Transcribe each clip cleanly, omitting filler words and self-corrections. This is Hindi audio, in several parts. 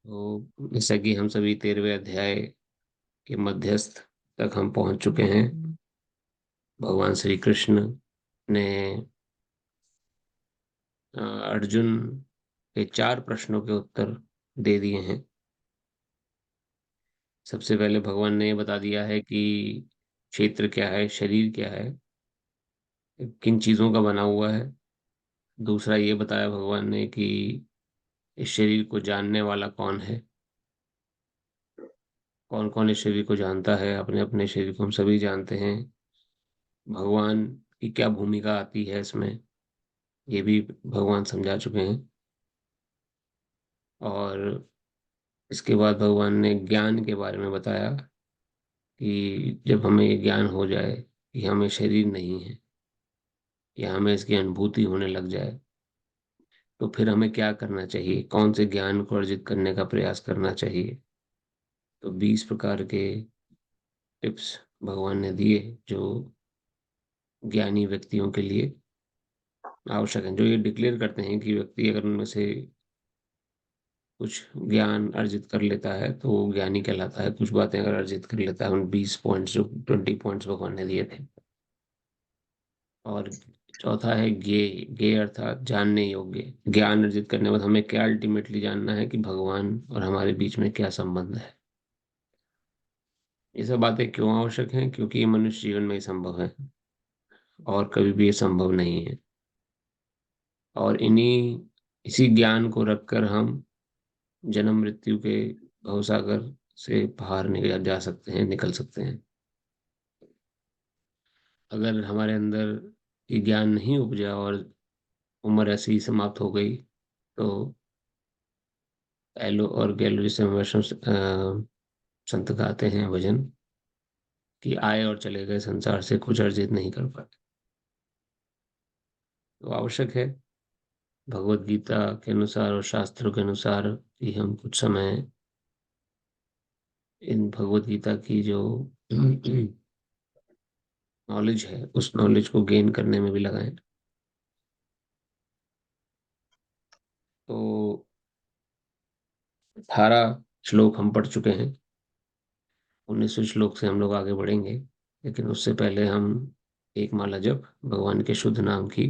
तो जैसा कि हम सभी 13वें अध्याय के मध्यस्थ तक हम पहुंच चुके हैं। भगवान श्री कृष्ण ने अर्जुन के 4 प्रश्नों के उत्तर दे दिए हैं। सबसे पहले भगवान ने बता दिया है कि क्षेत्र क्या है, शरीर क्या है, किन चीजों का बना हुआ है। दूसरा ये बताया भगवान ने कि इस शरीर को जानने वाला कौन है। कौन कौन इस शरीर को जानता है? अपने अपने शरीर को हम सभी जानते हैं। भगवान की क्या भूमिका आती है इसमें, ये भी भगवान समझा चुके हैं। और इसके बाद भगवान ने ज्ञान के बारे में बताया कि जब हमें ये ज्ञान हो जाए कि हमें शरीर नहीं है या हमें इसकी अनुभूति होने लग जाए, तो फिर हमें क्या करना चाहिए, कौन से ज्ञान को अर्जित करने का प्रयास करना चाहिए। तो 20 प्रकार के टिप्स भगवान ने दिए जो ज्ञानी व्यक्तियों के लिए आवश्यक हैं, जो ये डिक्लेयर करते हैं कि व्यक्ति अगर उनमें से कुछ ज्ञान अर्जित कर लेता है तो वो ज्ञानी कहलाता है। कुछ बातें अगर अर्जित कर लेता है, उन 20 पॉइंट्स, जो 20 पॉइंट्स भगवान ने दिए थे। और चौथा है ज्ञेय। ज्ञेय अर्थात जानने योग्य। ज्ञान अर्जित करने के बाद हमें क्या अल्टीमेटली जानना है कि भगवान और हमारे बीच में क्या संबंध है। ये सब बातें क्यों आवश्यक हैं? क्योंकि ये मनुष्य जीवन में ही संभव है और कभी भी ये संभव नहीं है। और इसी ज्ञान को रखकर हम जन्म मृत्यु के भवसागर से बाहर निकल जा सकते हैं, निकल सकते हैं। अगर हमारे अंदर ये ज्ञान नहीं उपजा और उम्र ऐसे ही समाप्त हो गई, तो एलो और गैलो जिसे हम वैष्णव संत गाते हैं भजन, कि आए और चले गए संसार से, कुछ अर्जित नहीं कर पाए। तो आवश्यक है भगवत गीता के अनुसार और शास्त्रों के अनुसार कि हम कुछ समय इन भगवत गीता की जो नॉलेज है, उस नॉलेज को गेन करने में भी लगाएं। तो 18 श्लोक हम पढ़ चुके हैं। 19वें श्लोक से हम लोग आगे बढ़ेंगे, लेकिन उससे पहले हम एक माला जप भगवान के शुद्ध नाम की,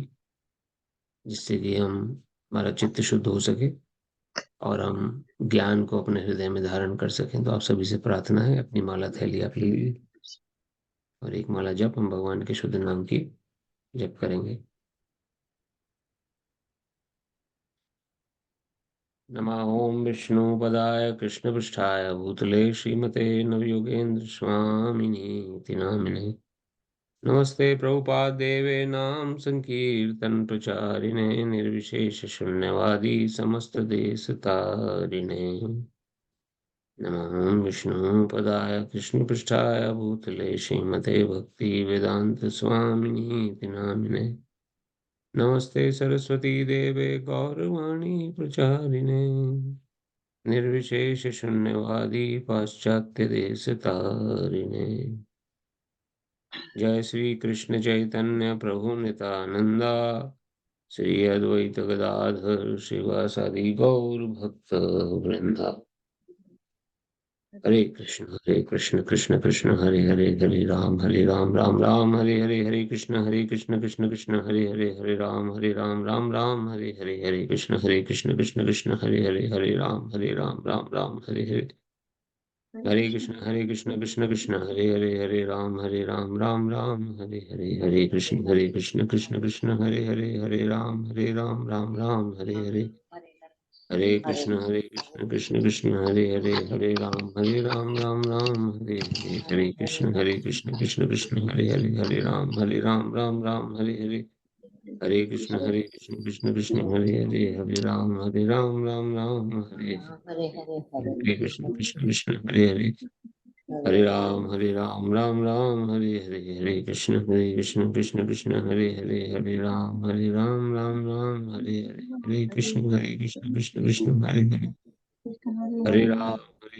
जिससे कि हम हमारा चित्त शुद्ध हो सके और हम ज्ञान को अपने हृदय में धारण कर सकें। तो आप सभी से प्रार्थना है, अपनी माला थैली आप ले लीजिए और एक माला जप हम भगवान के शुद्ध नाम की जप करेंगे। नमः ओम विष्णुपदाय कृष्णपृष्ठाय भूतले श्रीमते नवयोगेन्द्र स्वामिने इति नामिने। नमस्ते प्रभुपादेवे नाम संकीर्तन प्रचारिणे निर्विशेष शून्यवादी समस्त देश तारिणे। नमः विष्णुपदाय कृष्णपृष्ठाय भूतले श्रीमते भक्ति वेदांत स्वामिने इति नामिने। नमस्ते सरस्वती देवे गौरवाणी प्रचारिणे निर्विशेष शून्यवादी पाश्चात्य देश तारिणे। जय श्री कृष्ण चैतन्य प्रभु नित्यानंदा श्री अद्वैत गदाधर शिवासादि गौर भक्त वृंदा। हरे कृष्ण कृष्ण कृष्ण हरे हरे, हरे राम राम राम हरे हरे, हरे कृष्ण कृष्ण कृष्ण हरे हरे, हरे राम राम हरे हरे, हरे कृष्ण कृष्ण कृष्ण हरे हरे, हरे राम राम हरे हरे। हरे कृष्ण कृष्ण कृष्ण हरे हरे, हरे राम राम हरे हरे, हरे कृष्ण कृष्ण कृष्ण हरे हरे, हरे राम राम हरे हरे। हरे कृष्ण कृष्ण कृष्ण हरे राम राम हरे हरे, हरे कृष्ण कृष्ण हरे हरे, हरे राम हरे हरे। हरे कृष्ण कृष्ण कृष्ण हरे राम हरे हरे। हरे हरे हरे हरे कृष्ण कृष्ण हरे हरे राम हरे हरे, हरे कृष्ण कृष्ण कृष्ण हरे राम राम हरे हरे, हरे कृष्ण कृष्ण कृष्ण हरे हरे, हरे हरे हरे।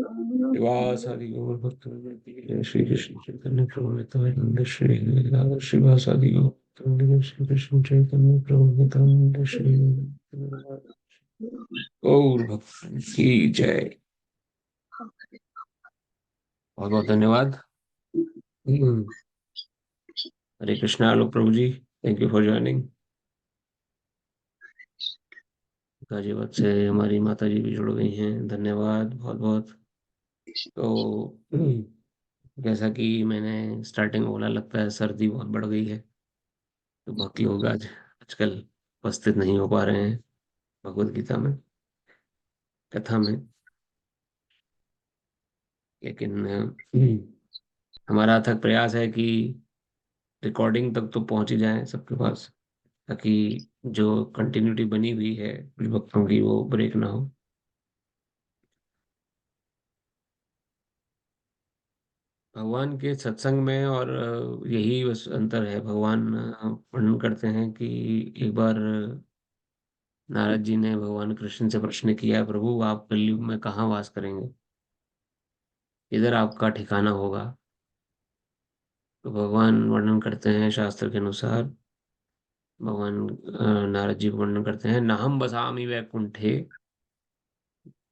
श्रीवास आदि गौर भक्तवृंद की जय। श्री कृष्ण चैतन्य प्रभु नित्यानंद श्री राधा श्रीवास आदि गौर भक्तवृंद की जय। श्री कृष्ण चैतन्य प्रभु नित्यानंद श्री गौर भक्तवृंद की जय। बहुत बहुत धन्यवाद। हम्म, Hare Krishna Alok Prabhu ji, thank you for joining. Ghaziabad से हमारी माता जी भी जुड़ गई हैं, धन्यवाद बहुत बहुत। तो जैसा कि मैंने स्टार्टिंग में बोला, लगता है सर्दी बहुत बढ़ गई है, तो बाकी लोग आज आजकल उपस्थित नहीं हो पा रहे हैं भगवत गीता में, कथा में। लेकिन हमारा अथक प्रयास है कि रिकॉर्डिंग तक तो पहुंच ही जाए सबके पास, ताकि जो कंटिन्यूटी बनी हुई है कुछ भक्तों की वो ब्रेक ना हो। भगवान के सत्संग में और यही बस अंतर है। भगवान वर्णन करते हैं कि एक बार नारद जी ने भगवान कृष्ण से प्रश्न किया, प्रभु आप कलयुग में कहाँ वास करेंगे, इधर आपका ठिकाना होगा। तो भगवान वर्णन करते हैं शास्त्र के अनुसार, भगवान नारद जी वर्णन करते हैं, नाहम बसामि वैकुंठे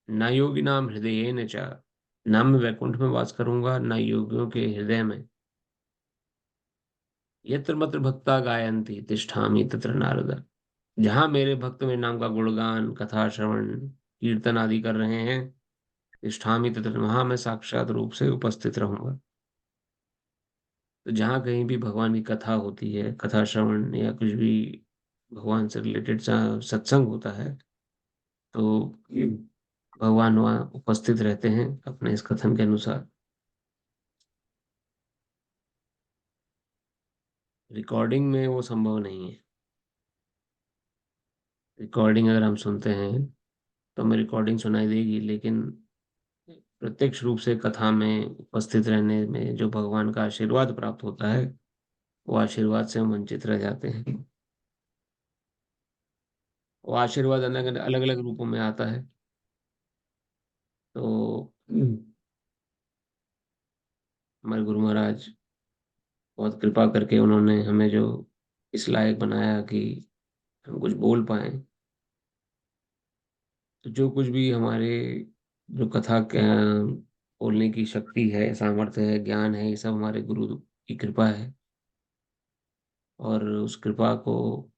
न योगी नाम हृदय न च। ना मैं वैकुंठ में वास करूंगा, ना योगियों के हृदय में। यत्र मत्र भक्ता गायन्ति तिष्ठामि तत्र नारद। जहां मेरे भक्त मेरे नाम का गुणगान कथा श्रवण कीर्तन आदि कर रहे हैं, तिष्ठामि तत्र, वहां मैं साक्षात रूप से उपस्थित रहूंगा। तो जहाँ कहीं भी भगवान की कथा होती है, कथा श्रवण या कुछ भी भगवान से रिलेटेड सत्संग होता है, तो भगवान वहाँ उपस्थित रहते हैं अपने इस कथन के अनुसार। रिकॉर्डिंग में वो संभव नहीं है। रिकॉर्डिंग अगर हम सुनते हैं तो हमें रिकॉर्डिंग सुनाई देगी, लेकिन प्रत्यक्ष रूप से कथा में उपस्थित रहने में जो भगवान का आशीर्वाद प्राप्त होता है, वो आशीर्वाद से हम वंचित रह जाते हैं। वो आशीर्वाद अलग अलग अलग रूपों में आता है। तो हमारे गुरु महाराज बहुत कृपा करके उन्होंने हमें जो इस लायक बनाया कि हम कुछ बोल पाए। तो जो कुछ भी हमारे जो कथा के बोलने की शक्ति है, सामर्थ्य है, ज्ञान है, ये सब हमारे गुरु की कृपा है। और उस कृपा को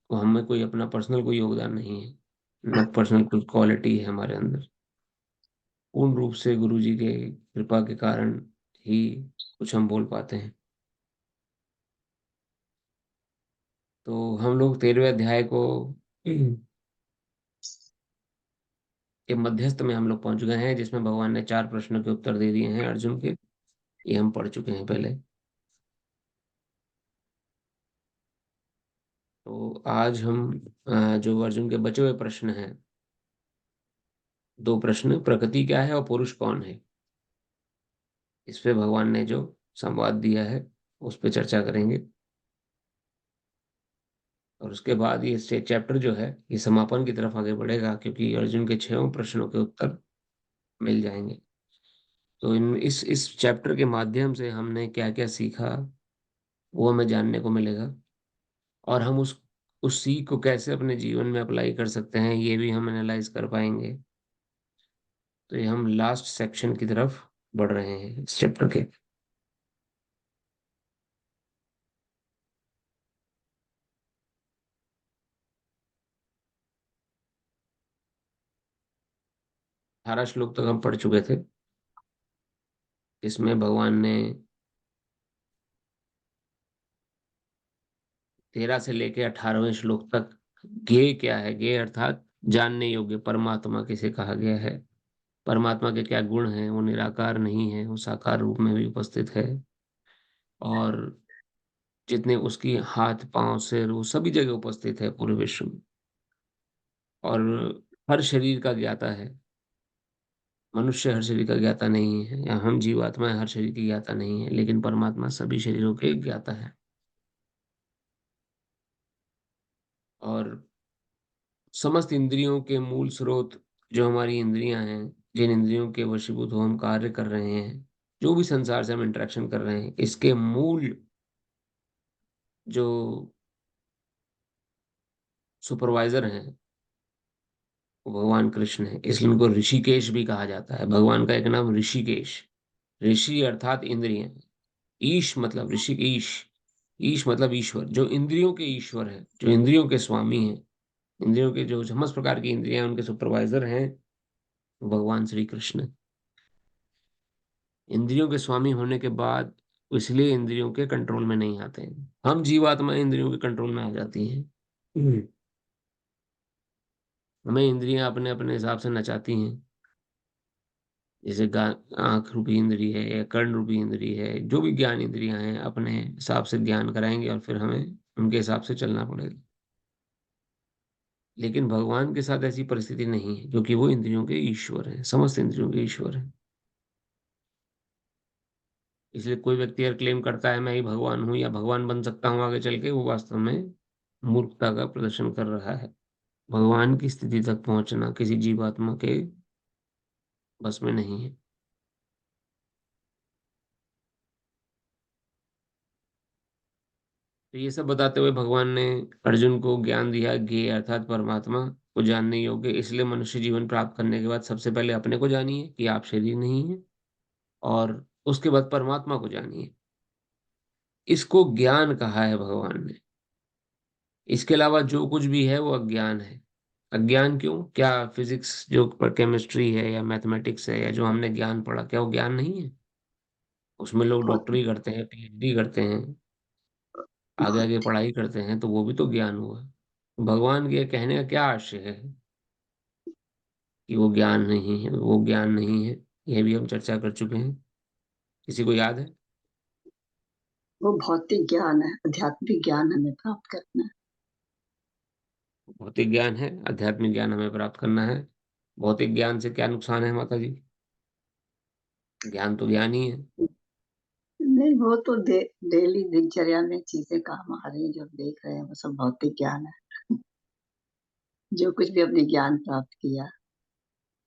हमें कोई अपना पर्सनल कोई योगदान नहीं है, न पर्सनल कोई क्वालिटी है हमारे अंदर। पूर्ण रूप से गुरु जी के कृपा के कारण ही कुछ हम बोल पाते हैं। तो हम लोग 13वें अध्याय को के मध्यस्थ में हम लोग पहुंच गए हैं, जिसमें भगवान ने 4 प्रश्नों के उत्तर दे दिए हैं अर्जुन के। ये हम पढ़ चुके हैं पहले। तो आज हम जो अर्जुन के बचे हुए प्रश्न हैं, 2 प्रश्न, प्रकृति क्या है और पुरुष कौन है, इस पे भगवान ने जो संवाद दिया है उस पे चर्चा करेंगे। और उसके बाद ये चैप्टर जो है ये समापन की तरफ आगे बढ़ेगा, क्योंकि अर्जुन के 6 प्रश्नों के उत्तर मिल जाएंगे। तो इन इस चैप्टर के माध्यम से हमने क्या क्या सीखा वो हमें जानने को मिलेगा। और हम उस सीख को कैसे अपने जीवन में अप्लाई कर सकते हैं, ये भी हम एनालाइज कर पाएंगे। तो ये हम लास्ट सेक्शन की तरफ बढ़ रहे हैं इस चैप्टर के। 18 श्लोक तक हम पढ़ चुके थे। इसमें भगवान ने 13 से लेके 18वें श्लोक तक ज्ञेय क्या है, ज्ञेय अर्थात जानने योग्य परमात्मा किसे कहा गया है, परमात्मा के क्या गुण हैं, वो निराकार नहीं है, वो साकार रूप में भी उपस्थित है। और जितने उसकी हाथ पांव सिर वो सभी जगह उपस्थित है पूरे विश्व में। और हर शरीर का ज्ञाता है। मनुष्य हर शरीर का ज्ञाता नहीं है, या हम जीवात्मा हर शरीर की ज्ञाता नहीं है, लेकिन परमात्मा सभी शरीरों के ज्ञाता है। और समस्त इंद्रियों के मूल स्रोत जो हमारी इंद्रियां हैं, जिन इंद्रियों के वशीभूत हो हम कार्य कर रहे हैं, जो भी संसार से हम इंटरेक्शन कर रहे हैं, इसके मूल जो सुपरवाइजर हैं वो भगवान कृष्ण है। इसलिए उनको ऋषिकेश भी कहा जाता है। भगवान का एक नाम ऋषिकेश, ऋषि अर्थात इंद्रिय, ईश मतलब ऋषि, ईश, ईश मतलब ईश्वर, जो इंद्रियों के ईश्वर है, जो इंद्रियों के स्वामी हैं, इंद्रियों के जो समस्त प्रकार की इंद्रियां हैं, उनके सुपरवाइजर हैं भगवान श्री कृष्ण। इंद्रियों के स्वामी होने के बाद इसलिए इंद्रियों के कंट्रोल में नहीं आते हैं। हम जीवात्मा इंद्रियों के कंट्रोल में आ जाती हैं। हमें इंद्रियां अपने अपने हिसाब से नचाती हैं। जैसे आंख रूपी इंद्री है या कर्ण रूपी इंद्री है, जो भी ज्ञान इंद्रियां हैं अपने हिसाब से ज्ञान कराएंगे और फिर हमें उनके हिसाब से चलना पड़ेगा। लेकिन भगवान के साथ ऐसी परिस्थिति नहीं है, क्योंकि वो इंद्रियों के ईश्वर हैं, समस्त इंद्रियों के ईश्वर हैं। इसलिए कोई व्यक्ति अगर क्लेम करता है मैं ही भगवान हूं या भगवान बन सकता हूं आगे चल के, वो वास्तव में मूर्खता का प्रदर्शन कर रहा है। भगवान की स्थिति तक पहुंचना किसी जीवात्मा के बस में नहीं है। तो ये सब बताते हुए भगवान ने अर्जुन को ज्ञान दिया, ज्ञेय अर्थात परमात्मा को जानने योग्य। इसलिए मनुष्य जीवन प्राप्त करने के बाद सबसे पहले अपने को जानिए कि आप शरीर नहीं है, और उसके बाद परमात्मा को जानिए। इसको ज्ञान कहा है भगवान ने। इसके अलावा जो कुछ भी है वो अज्ञान है। अज्ञान क्यों? क्या फिजिक्स जो केमिस्ट्री है या मैथमेटिक्स है या जो हमने ज्ञान पढ़ा, क्या वो ज्ञान नहीं है? उसमें लोग भौतिक डॉक्टरी करते हैं, पीएचडी करते हैं, आगे आगे भौतिक पढ़ाई करते हैं, तो वो भी तो ज्ञान हुआ। भगवान के कहने का क्या आशय है कि वो ज्ञान नहीं है, वो ज्ञान नहीं है? यह भी हम चर्चा कर चुके हैं। किसी को याद है? वो भौतिक ज्ञान है, आध्यात्मिक ज्ञान हमें प्राप्त करना है। भौतिक ज्ञान है, आध्यात्मिक ज्ञान हमें प्राप्त करना है। भौतिक ज्ञान से क्या नुकसान है माता जी? ज्ञान तो ज्ञान ही है। नहीं, वो तो डेली दिनचर्या में चीजें काम आ रही हैं, जो हम देख रहे हैं वो सब भौतिक ज्ञान है। जो कुछ भी अपने ज्ञान प्राप्त किया,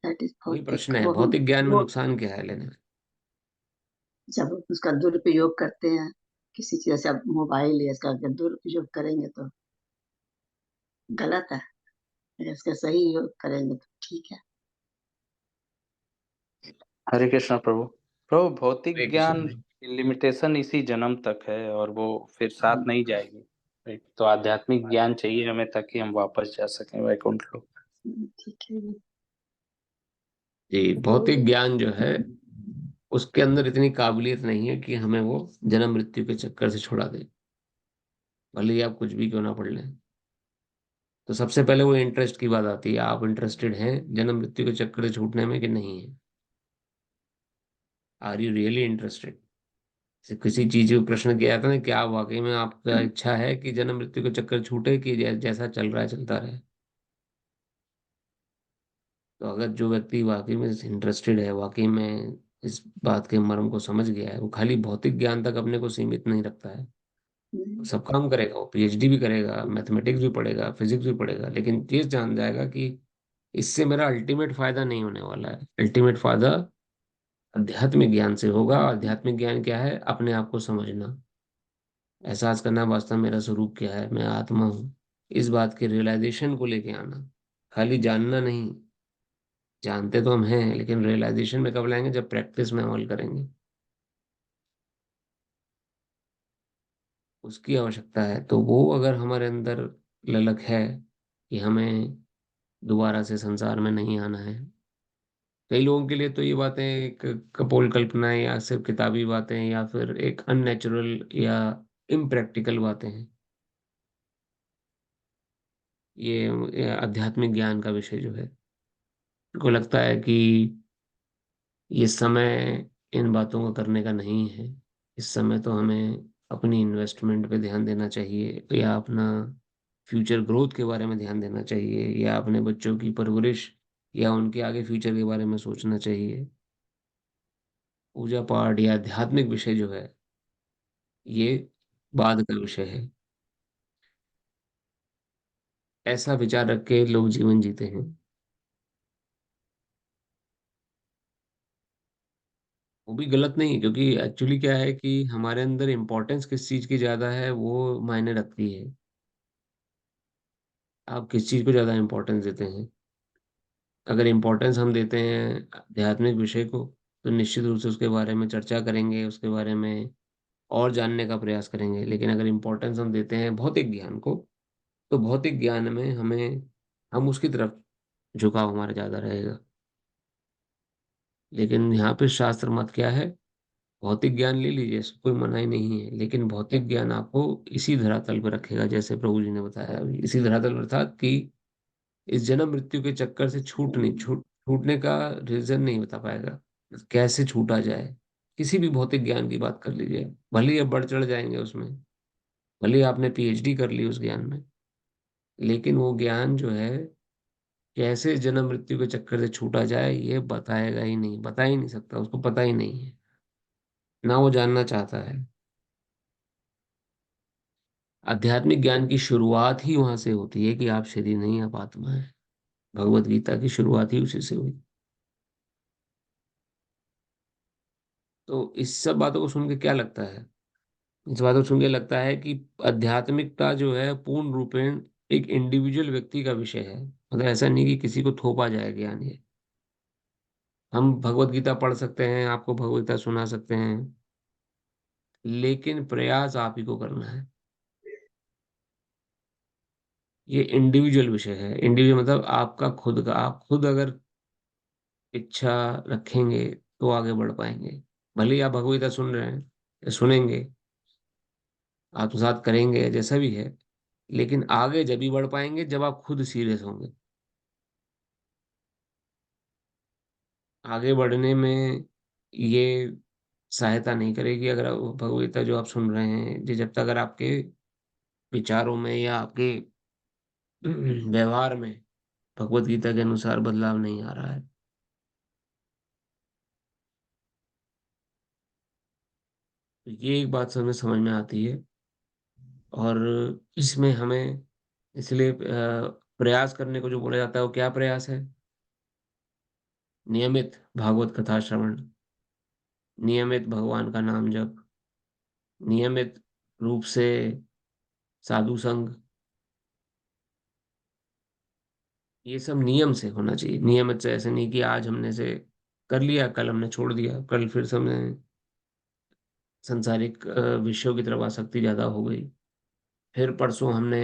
दैट इज वही भौतिक। प्रश्न है, वो हम भौतिक ज्ञान में वो नुकसान क्या है लेने? जब उसका दुरुपयोग करते हैं, किसी चीज से, अब मोबाइल है, इसका अगर दुरुपयोग करेंगे तो गलत है, अगर इसका सही योग करेंगे तो ठीक है। हरे कृष्णा प्रभु। प्रभु भौतिक हरे ज्ञान कृष्ण। की लिमिटेशन इसी जन्म तक है और वो फिर साथ नहीं जाएगी। राइट? तो आध्यात्मिक ज्ञान चाहिए हमें ताकि हम वापस जा सकें वैकुंठ लोक। ठीक है। जी, भौतिक ज्ञान जो है उसके अंदर इतनी काबिलियत नहीं है कि हमें वो जन्म मृत्यु के चक्कर से छुड़ा दे, भले ही आप कुछ भी क्यों ना पढ़ लें। तो सबसे पहले वो इंटरेस्ट की बात आती है, आप इंटरेस्टेड हैं जन्म मृत्यु के चक्कर से छूटने में कि नहीं है? Are you really interested? किसी चीज को प्रश्न किया जाता है ना, क्या वाकई में आपका इच्छा है कि जन्म मृत्यु के चक्कर छूटे, कि जैसा चल रहा है चलता रहे? तो अगर जो व्यक्ति वाकई में इंटरेस्टेड है, वाकई में इस बात के मर्म को समझ गया है, वो खाली भौतिक ज्ञान तक अपने को सीमित नहीं रखता है। वो सब काम करेगा, वो पीएचडी भी करेगा, मैथमेटिक्स भी पढ़ेगा, फिजिक्स भी पढ़ेगा, लेकिन ये जान जाएगा कि इससे मेरा अल्टीमेट फायदा नहीं होने वाला है। अल्टीमेट फायदा आध्यात्मिक ज्ञान से होगा। आध्यात्मिक ज्ञान क्या है? अपने आप को समझना, एहसास करना वास्तव में मेरा स्वरूप क्या है, मैं आत्मा हूँ। इस बात के रियलाइजेशन को लेके आना, खाली जानना नहीं। जानते तो हम हैं, लेकिन रियलाइजेशन में कब लाएंगे? जब प्रैक्टिस में अमल करेंगे। उसकी आवश्यकता है। तो वो अगर हमारे अंदर ललक है कि हमें दोबारा से संसार में नहीं आना है। कई लोगों के लिए तो ये बातें एक कपोल कल्पनाएं या सिर्फ किताबी बातें या फिर एक अननेचुरल या इम्प्रैक्टिकल बातें हैं। ये आध्यात्मिक ज्ञान का विषय जो है, को लगता है कि ये समय इन बातों को करने का नहीं है। इस समय तो हमें अपनी इन्वेस्टमेंट पे ध्यान देना चाहिए, या अपना फ्यूचर ग्रोथ के बारे में ध्यान देना चाहिए, या अपने बच्चों की परवरिश या उनके आगे फ्यूचर के बारे में सोचना चाहिए। पूजा पाठ या आध्यात्मिक विषय जो है, ये बाद का विषय है। ऐसा विचार रख के लोग जीवन जीते हैं। वो भी गलत नहीं, क्योंकि एक्चुअली क्या है कि हमारे अंदर इम्पोर्टेंस किस चीज की ज्यादा है वो मायने रखती है। आप किस चीज को ज्यादा इम्पोर्टेंस देते हैं। अगर इम्पोर्टेंस हम देते हैं आध्यात्मिक विषय को, तो निश्चित रूप से उसके बारे में चर्चा करेंगे, उसके बारे में और जानने का प्रयास करेंगे। लेकिन अगर इम्पोर्टेंस हम देते हैं भौतिक ज्ञान को, तो भौतिक ज्ञान में हम उसकी तरफ झुकाव हमारा ज्यादा रहेगा। लेकिन यहाँ पे शास्त्र मत क्या है, भौतिक ज्ञान ले लीजिए, इसको कोई मनाही नहीं है, लेकिन भौतिक ज्ञान आपको इसी धरातल पर रखेगा, जैसे प्रभु जी ने बताया अभी, इसी धरातल पर, अर्थात कि इस जन्म मृत्यु के चक्कर से छूटने का रीजन नहीं बता पाएगा, कैसे छूटा जाए। किसी भी भौतिक ज्ञान की बात कर लीजिए, भले ही आप बढ़ चढ़ जाएंगे उसमें, भले ही आपने पीएचडी कर ली उस ज्ञान में, लेकिन वो ज्ञान जो है कैसे जन्म मृत्यु के चक्कर से छूटा जाए ये बताएगा ही नहीं, बता ही नहीं सकता, उसको पता ही नहीं है, ना वो जानना चाहता है। आध्यात्मिक ज्ञान की शुरुआत ही वहां से होती है कि आप शरीर नहीं, आप आत्मा है। भगवत गीता की शुरुआत ही उसी से हुई। तो इस सब बातों को सुन के क्या लगता है, इस बातों को सुन के लगता है कि आध्यात्मिकता जो है पूर्ण रूपेण एक इंडिविजुअल व्यक्ति का विषय है। मतलब ऐसा नहीं कि किसी को थोपा जाए ज्ञान ये। हम भगवत गीता पढ़ सकते हैं, आपको भगवत गीता सुना सकते हैं, लेकिन प्रयास आप ही को करना है। ये इंडिविजुअल विषय है। इंडिविजुअल मतलब आपका खुद का, आप खुद अगर इच्छा रखेंगे तो आगे बढ़ पाएंगे। भले ही आप भगवत गीता सुन रहे हैं या सुनेंगे, आत्मसात करेंगे, जैसा भी है, लेकिन आगे जब भी बढ़ पाएंगे जब आप खुद सीरियस होंगे। आगे बढ़ने में ये सहायता नहीं करेगी अगर आप भगवत गीता जो आप सुन रहे हैं जब तक अगर आपके विचारों में या आपके व्यवहार में भगवत गीता के अनुसार बदलाव नहीं आ रहा है। तो ये एक बात हमें समझ में आती है। और इसमें हमें इसलिए प्रयास करने को जो बोला जाता है वो क्या प्रयास है, नियमित भागवत कथा श्रवण, नियमित भगवान का नाम जप, नियमित रूप से साधु संग, ये सब नियम से होना चाहिए। नियमित से ऐसे नहीं कि आज हमने से कर लिया, कल हमने छोड़ दिया, कल फिर से हमने संसारिक विषयों की तरफ आसक्ति ज्यादा हो गई, फिर परसों हमने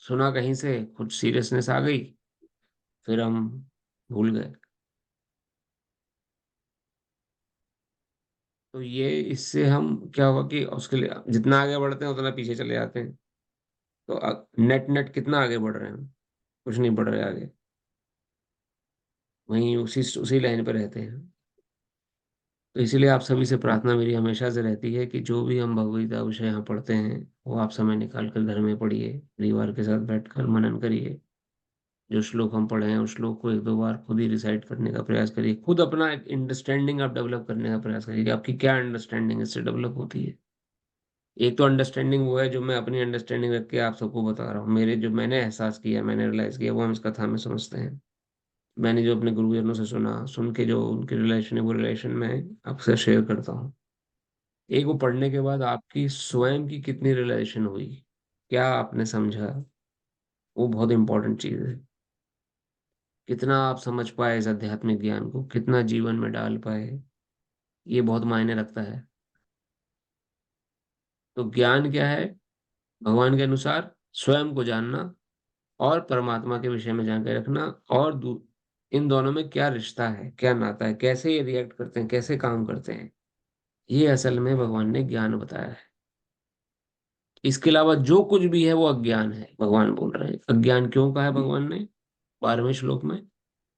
सुना कहीं से कुछ सीरियसनेस आ गई, फिर हम भूल गए। तो ये इससे हम क्या होगा कि उसके लिए जितना आगे बढ़ते हैं उतना पीछे चले जाते हैं। तो नेट नेट कितना आगे बढ़ रहे हैं हम, कुछ नहीं बढ़ रहे आगे, वहीं उसी लाइन पर रहते हैं। तो इसीलिए आप सभी से प्रार्थना मेरी हमेशा से रहती है कि जो भी हम भगवद विषय यहाँ पढ़ते हैं वो आप समय निकाल कर घर में पढ़िए, परिवार के साथ बैठकर मनन करिए। जो श्लोक हम पढ़े हैं उस श्लोक को एक दो बार खुद ही रिसाइट करने का प्रयास करिए, खुद अपना एक अंडरस्टैंडिंग आप डेवलप करने का प्रयास करिए कि आपकी क्या अंडरस्टैंडिंग इससे डेवलप होती है। एक तो अंडरस्टैंडिंग वो है जो मैं अपनी अंडरस्टैंडिंग रख के आप सबको बता रहा हूँ, मेरे जो मैंने एहसास किया, मैंने रियलाइज किया, वो हम इस कथा में समझते हैं। मैंने जो अपने गुरुजनों से सुना, सुन के जो उनके रिलेशन है वो रिलेशन मैं आपसे शेयर करता हूँ। एक वो पढ़ने के बाद आपकी स्वयं की कितनी रियलाइजेशन हुई, क्या आपने समझा, वो बहुत इंपॉर्टेंट चीज है। कितना आप समझ पाए इस आध्यात्मिक ज्ञान को, कितना जीवन में डाल पाए, ये बहुत मायने रखता है। तो ज्ञान क्या है, भगवान के अनुसार स्वयं को जानना और परमात्मा के विषय में जानकारी रखना, और इन दोनों में क्या रिश्ता है, क्या नाता है, कैसे ये रिएक्ट करते हैं, कैसे काम करते हैं, ये असल में भगवान ने ज्ञान बताया है। इसके अलावा जो कुछ भी है वो अज्ञान है, भगवान बोल रहे हैं। अज्ञान क्यों कहा है भगवान ने 12वें श्लोक में,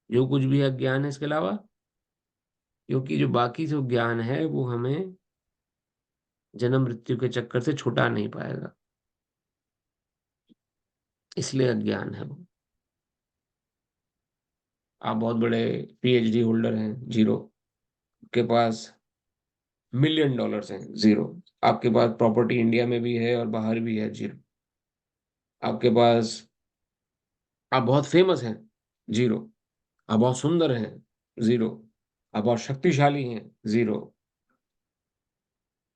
जो कुछ भी अज्ञान है इसके अलावा, क्योंकि जो बाकी जो ज्ञान है वो हमें जन्म मृत्यु के चक्कर से छुटा नहीं पाएगा, इसलिए अज्ञान है वो। आप बहुत बड़े पीएचडी होल्डर हैं, जीरो, के पास $1,000,000 हैं, जीरो। आपके पास प्रॉपर्टी इंडिया में भी है और बाहर भी है, जीरो। आपके पास, आप बहुत फेमस हैं, जीरो। आप बहुत सुंदर हैं, जीरो। आप बहुत शक्तिशाली हैं, 0।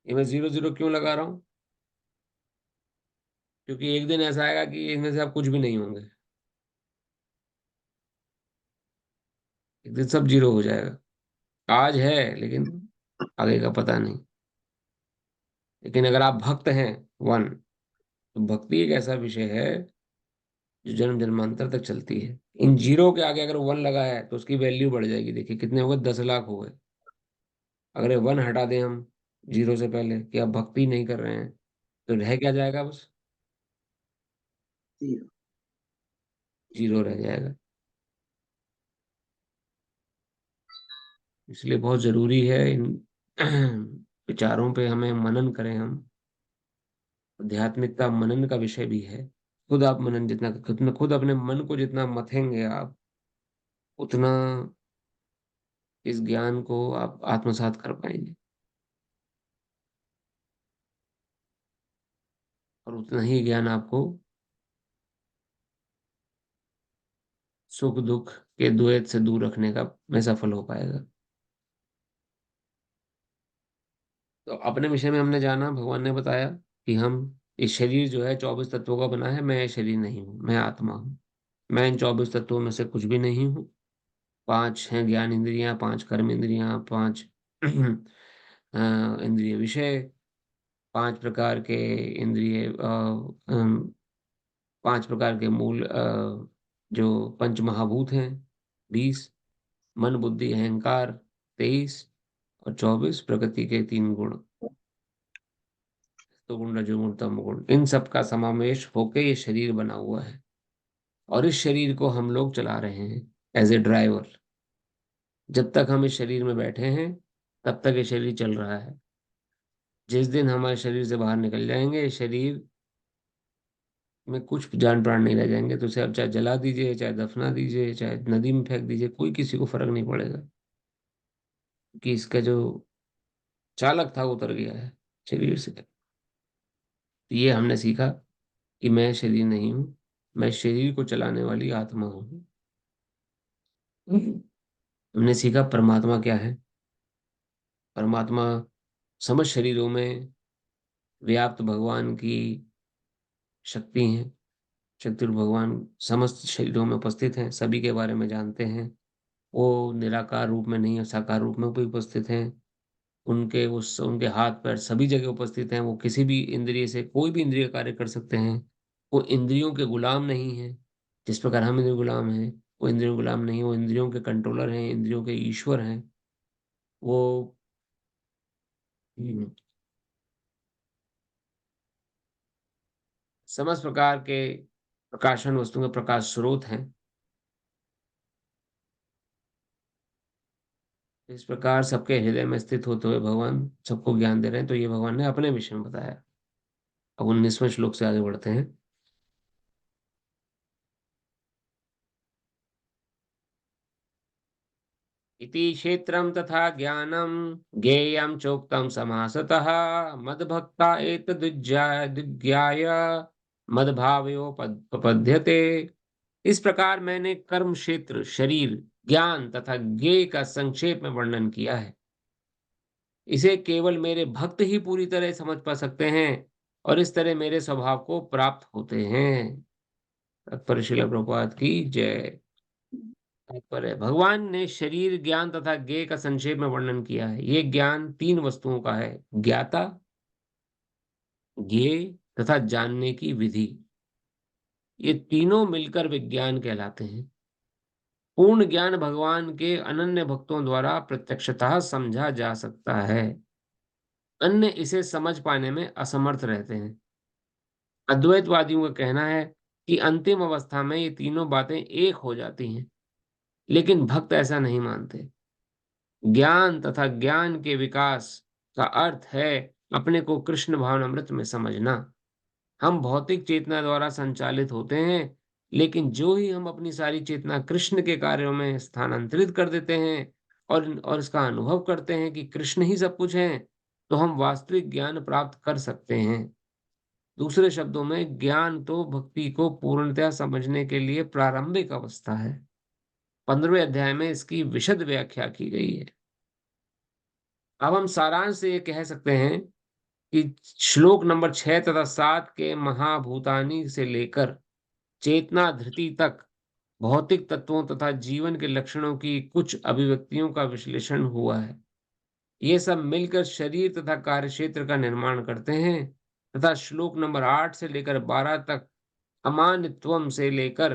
ये मैं 0 0 क्यों लगा रहा हूँ? क्योंकि एक दिन ऐसा आएगा कि इनमें से आप कुछ भी नहीं होंगे। एक दिन सब 0 हो जाएगा। आज है, लेकिन आगे का पता नहीं। लेकिन अगर आप भक्त हैं, 1, तो भक्ति एक ऐसा विषय है जो जन्म जन्मांतर तक चलती है। इन 0 के आगे अगर 1 लगा है तो उसकी वैल्यू बढ़ जाएगी। देखिए कितने हो गए, 10 लाख हो गए। अगर ये 1 हटा दें हम 0 से पहले कि आप भक्ति नहीं कर रहे हैं, तो रह क्या जाएगा? बस 0। 0 रह जाएगा। इसलिए बहुत जरूरी है इन विचारों पे हमें मनन करें हम। आध्यात्मिकता मनन का विषय भी है। खुद आप मनन जितना खुद अपने मन को जितना मथेंगे आप, उतना इस ज्ञान को आप आत्मसात कर पाएंगे, और उतना ही ज्ञान आपको सुख दुख के द्वैत से दूर रखने का में सफल हो पाएगा। तो अपने विषय में हमने जाना, भगवान ने बताया कि हम, इस शरीर जो है 24 तत्वों का बना है। मैं ये शरीर नहीं हूँ, मैं आत्मा हूँ। मैं इन 24 तत्वों में से कुछ भी नहीं हूँ। 5 हैं ज्ञान इंद्रियां, 5 कर्म इंद्रियां, 5 इंद्रिय विषय, 5 प्रकार के इंद्रिय, 5 प्रकार के मूल, जो पंच महाभूत हैं, 20, मन बुद्धि अहंकार, 23, और 24 प्रकृति के 3 गुण, तो गुण रजोगुण तमोगुण, इन सब का समावेश होके ये शरीर बना हुआ है। और इस शरीर को हम लोग चला रहे हैं एज ए ड्राइवर। जब तक हम इस शरीर में बैठे हैं, तब तक ये शरीर चल रहा है। जिस दिन हमारे शरीर से बाहर निकल जाएंगे, इस शरीर में कुछ जान प्राण नहीं रह जाएंगे, तो उसे आप चाहे जला दीजिए, चाहे दफना दीजिए, चाहे नदी में फेंक दीजिए, कोई किसी को फर्क नहीं पड़ेगा। कि इसका जो चालक था वो उतर गया है शरीर से। तो ये हमने सीखा कि मैं शरीर नहीं हूँ, मैं शरीर को चलाने वाली आत्मा हूँ। हमने सीखा परमात्मा क्या है। परमात्मा समस्त शरीरों में व्याप्त भगवान की शक्ति है। शक्ति भगवान समस्त शरीरों में उपस्थित हैं, सभी के बारे में जानते हैं। वो निराकार रूप में नहीं है, साकार रूप में भी उपस्थित हैं। उनके हाथ पैर सभी जगह उपस्थित हैं। वो किसी भी इंद्रिय से कोई भी इंद्रिय कार्य कर सकते हैं। वो इंद्रियों के गुलाम नहीं है, जिस प्रकार हम इंद्रिय गुलाम हैं। वो इंद्रियों के गुलाम नहीं, वो इंद्रियों के कंट्रोलर हैं, इंद्रियों के ईश्वर हैं। वो हम्म, समस्त प्रकार के प्रकाशन वस्तुओं के प्रकाश स्रोत हैं। इस प्रकार सबके हृदय में स्थित होते हुए भगवान सबको ज्ञान दे रहे हैं। तो ये भगवान ने अपने विषय में बताया। अब 19वें श्लोक से आगे बढ़ते हैं। इति क्षेत्रं तथा ज्ञानं ज्ञेयं चोक्तं समासतः मद्भक्ता एतद्विज्ञाय मद्भावयोपपद्यते। इस प्रकार मैंने कर्म क्षेत्र, शरीर, ज्ञान तथा ज्ञेय का संक्षेप में वर्णन किया है। इसे केवल मेरे भक्त ही पूरी तरह समझ पा सकते हैं, और इस तरह मेरे स्वभाव को प्राप्त होते हैं। तत्पर श्रील प्रभुपाद की जय। तात्पर्य, भगवान ने शरीर, ज्ञान तथा ज्ञेय का संक्षेप में वर्णन किया है। ये ज्ञान 3 वस्तुओं का है: ज्ञाता, ज्ञेय तथा जानने की विधि। ये तीनों मिलकर विज्ञान कहलाते हैं। पूर्ण ज्ञान भगवान के अनन्य भक्तों द्वारा प्रत्यक्षतः समझा जा सकता है। अन्य इसे समझ पाने में असमर्थ रहते हैं। अद्वैतवादियों का कहना है कि अंतिम अवस्था में ये तीनों बातें एक हो जाती हैं, लेकिन भक्त ऐसा नहीं मानते। ज्ञान तथा ज्ञान के विकास का अर्थ है अपने को कृष्ण भावनामृत में समझना। हम भौतिक चेतना द्वारा संचालित होते हैं, लेकिन जो ही हम अपनी सारी चेतना कृष्ण के कार्यों में स्थानांतरित कर देते हैं, और इसका अनुभव करते हैं कि कृष्ण ही सब कुछ है, तो हम वास्तविक ज्ञान प्राप्त कर सकते हैं। दूसरे शब्दों में, ज्ञान तो भक्ति को पूर्णतया समझने के लिए प्रारंभिक अवस्था है। 15वें अध्याय में इसकी विशद व्याख्या की गई है। अब हम सारांश से ये कह सकते हैं कि श्लोक नंबर 6 तथा 7 के महाभूतानी से लेकर चेतना धृति तक भौतिक तत्वों तथा जीवन के लक्षणों की कुछ अभिव्यक्तियों का विश्लेषण हुआ है। ये सब मिलकर शरीर तथा कार्यक्षेत्र का निर्माण करते हैं तथा श्लोक नंबर 8 से लेकर 12 तक अमानित्वम से लेकर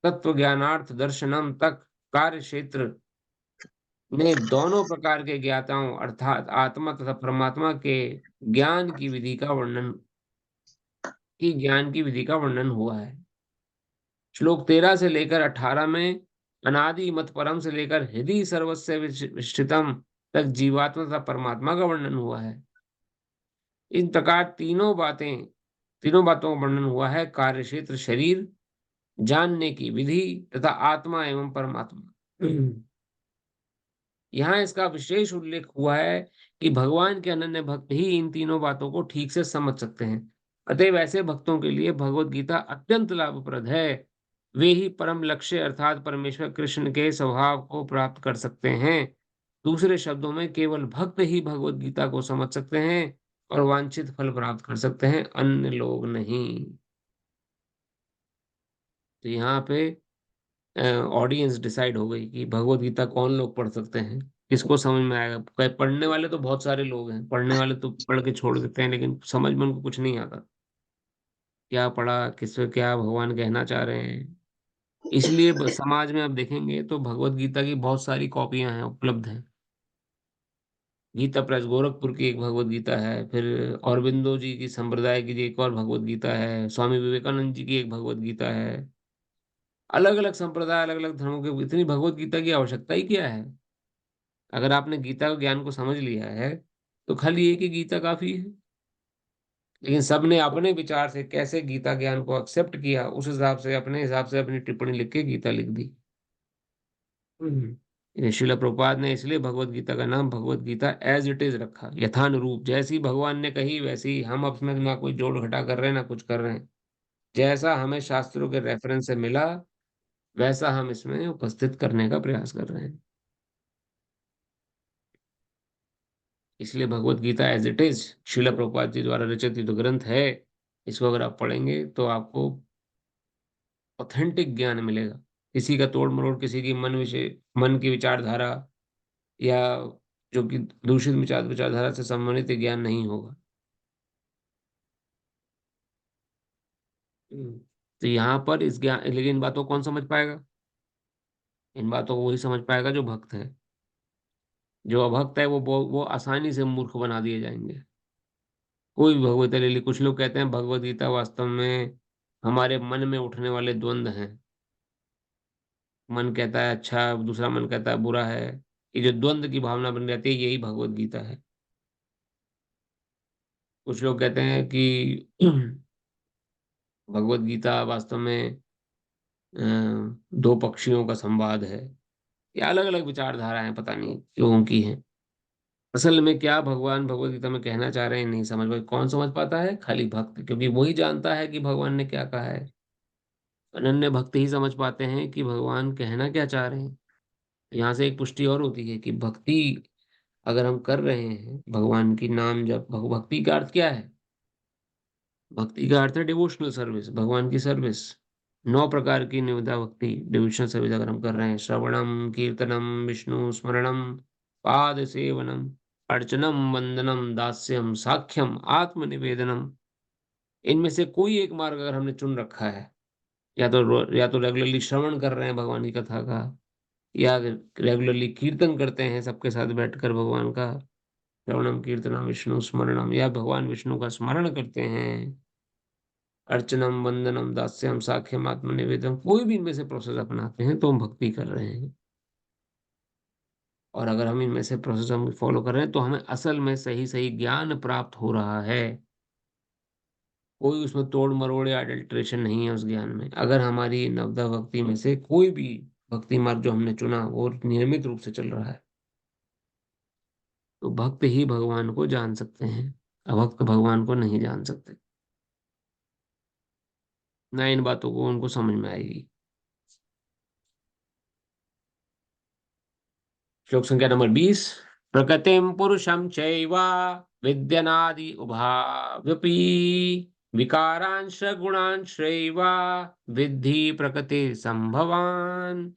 तत्व ज्ञानार्थ दर्शनम तक कार्यक्षेत्र ने दोनों प्रकार के ज्ञाताओं अर्थात आत्मा तथा परमात्मा के ज्ञान की विधि का वर्णन हुआ है। श्लोक 13 से लेकर 18 में अनादि मत परम से लेकर हृदय सर्वस्य विष्ठितम तक जीवात्मा तथा परमात्मा का वर्णन हुआ है। इन प्रकार तीनों बातों का वर्णन हुआ है, कार्य क्षेत्र शरीर, जानने की विधि तथा आत्मा एवं परमात्मा। यहाँ इसका विशेष उल्लेख हुआ है कि भगवान के अनन्य भक्त ही इन तीनों बातों को ठीक से समझ सकते हैं। अतएव ऐसे भक्तों के लिए भगवत गीता अत्यंत लाभप्रद है। वे ही परम लक्ष्य अर्थात परमेश्वर कृष्ण के स्वभाव को प्राप्त कर सकते हैं। दूसरे शब्दों में केवल भक्त ही भगवत गीता को समझ सकते हैं और वांछित फल प्राप्त कर सकते हैं, अन्य लोग नहीं। तो यहाँ पे ऑडियंस डिसाइड हो गई कि भगवत गीता कौन लोग पढ़ सकते हैं, किसको समझ में आएगा। पढ़ने वाले तो बहुत सारे लोग हैं, पढ़ने वाले तो पढ़ के छोड़ देते हैं, लेकिन समझ में उनको कुछ नहीं आता क्या पढ़ा, किससे क्या भगवान कहना चाह रहे हैं। इसलिए समाज में आप देखेंगे तो भगवत गीता की बहुत सारी कॉपियां हैं, उपलब्ध हैं। गीता प्रेस गोरखपुर की एक भगवत गीता है, फिर औरबिंदो जी की संप्रदाय की जी एक और भगवत गीता है, स्वामी विवेकानंद जी की एक भगवत गीता है। अलग अलग संप्रदाय, अलग अलग धर्मों के इतनी भगवत गीता की आवश्यकता ही क्या है। अगर आपने गीता के ज्ञान को समझ लिया है तो खाली एक ही गीता काफी है। लेकिन सबने अपने विचार से कैसे गीता ज्ञान को एक्सेप्ट किया, उस हिसाब से अपने हिसाब से अपनी टिप्पणी लिख के गीता लिख दी। ये श्रील प्रभुपाद ने इसलिए भगवत गीता का नाम भगवत गीता एज इट इज रखा, यथानुरूप जैसी भगवान ने कही वैसी। हम अपने ना कोई जोड़ घटा कर रहे हैं ना कुछ कर रहे हैं, जैसा हमें शास्त्रों के रेफरेंस से मिला वैसा हम इसमें उपस्थित करने का प्रयास कर रहे हैं। इसलिए Bhagavad Gita as it is Srila Prabhupada ji द्वारा रचित जो ग्रंथ है, इसको अगर आप पढ़ेंगे तो आपको ऑथेंटिक ज्ञान मिलेगा। किसी का तोड़ मरोड़, किसी की मन की विचारधारा या जो कि दूषित विचारधारा से संबंधित ज्ञान नहीं होगा। तो यहाँ पर इस ज्ञान, लेकिन इन बातों को कौन समझ पाएगा? इन बातों को वही समझ पाएगा जो भक्त है। जो अभक्त है वो आसानी से मूर्ख बना दिए जाएंगे। कोई भी भगवत ले ली, कुछ लोग कहते हैं भगवत गीता वास्तव में हमारे मन में उठने वाले द्वंद्व हैं। मन कहता है अच्छा, दूसरा मन कहता है बुरा है। ये जो द्वंद्व की भावना बन जाती है, यही भगवत गीता है। कुछ लोग कहते हैं कि भगवत गीता वास्तव में दो पक्षियों का संवाद है। ये अलग अलग विचारधाराएं पता नहीं क्यों की हैं। असल में क्या भगवान भगवत गीता में कहना चाह रहे हैं नहीं समझ पाए। कौन समझ पाता है? खाली भक्त, क्योंकि वही जानता है कि भगवान ने क्या कहा है। अनन्य भक्त ही समझ पाते हैं कि भगवान कहना क्या चाह रहे हैं। यहाँ से एक पुष्टि और होती है कि भक्ति अगर हम कर रहे हैं, भगवान की नाम जब, भक्ति का अर्थ क्या है? भक्ति का अर्थ है डिवोशनल सर्विस, भगवान की सर्विस। 9 प्रकार की निविदा भक्ति, डिवोशनल सर्विस अगर हम कर रहे हैं, श्रवणम कीर्तनम विष्णु स्मरणम पाद सेवनम अर्चनम वंदनम दास्यम साख्यम आत्मनिवेदनम, इनमें से कोई एक मार्ग अगर हमने चुन रखा है, या तो रेगुलरली श्रवण कर रहे हैं भगवान की कथा का, या रेगुलरली कीर्तन करते हैं सबके साथ बैठकर भगवान का, श्रवणम कीर्तनम विष्णु स्मरणम, या भगवान विष्णु का स्मरण करते हैं, अर्चनम वंदनम दास्यम साख्यम आत्मनिवेदन, कोई भी इनमें से प्रोसेस अपनाते हैं तो हम भक्ति कर रहे हैं। और अगर हम इनमें से प्रोसेस हम फॉलो कर रहे हैं तो हमें असल में सही सही ज्ञान प्राप्त हो रहा है। कोई उसमें तोड़ मरोड़ या अडल्ट्रेशन नहीं है उस ज्ञान में। अगर हमारी नवदा भक्ति में से कोई भी भक्ति मार्ग जो हमने चुना वो नियमित रूप से चल रहा है, तो भक्त ही भगवान को जान सकते हैं, अभक्त भगवान को नहीं जान सकते। ना इन बातों को उनको समझ में आएगी। श्लोक संख्या नंबर 20। प्रकृतिं पुरुषं चैव विद्यनादि उभाव्यपि विकारांश गुणांश्चैव विद्धि प्रकृति संभवान।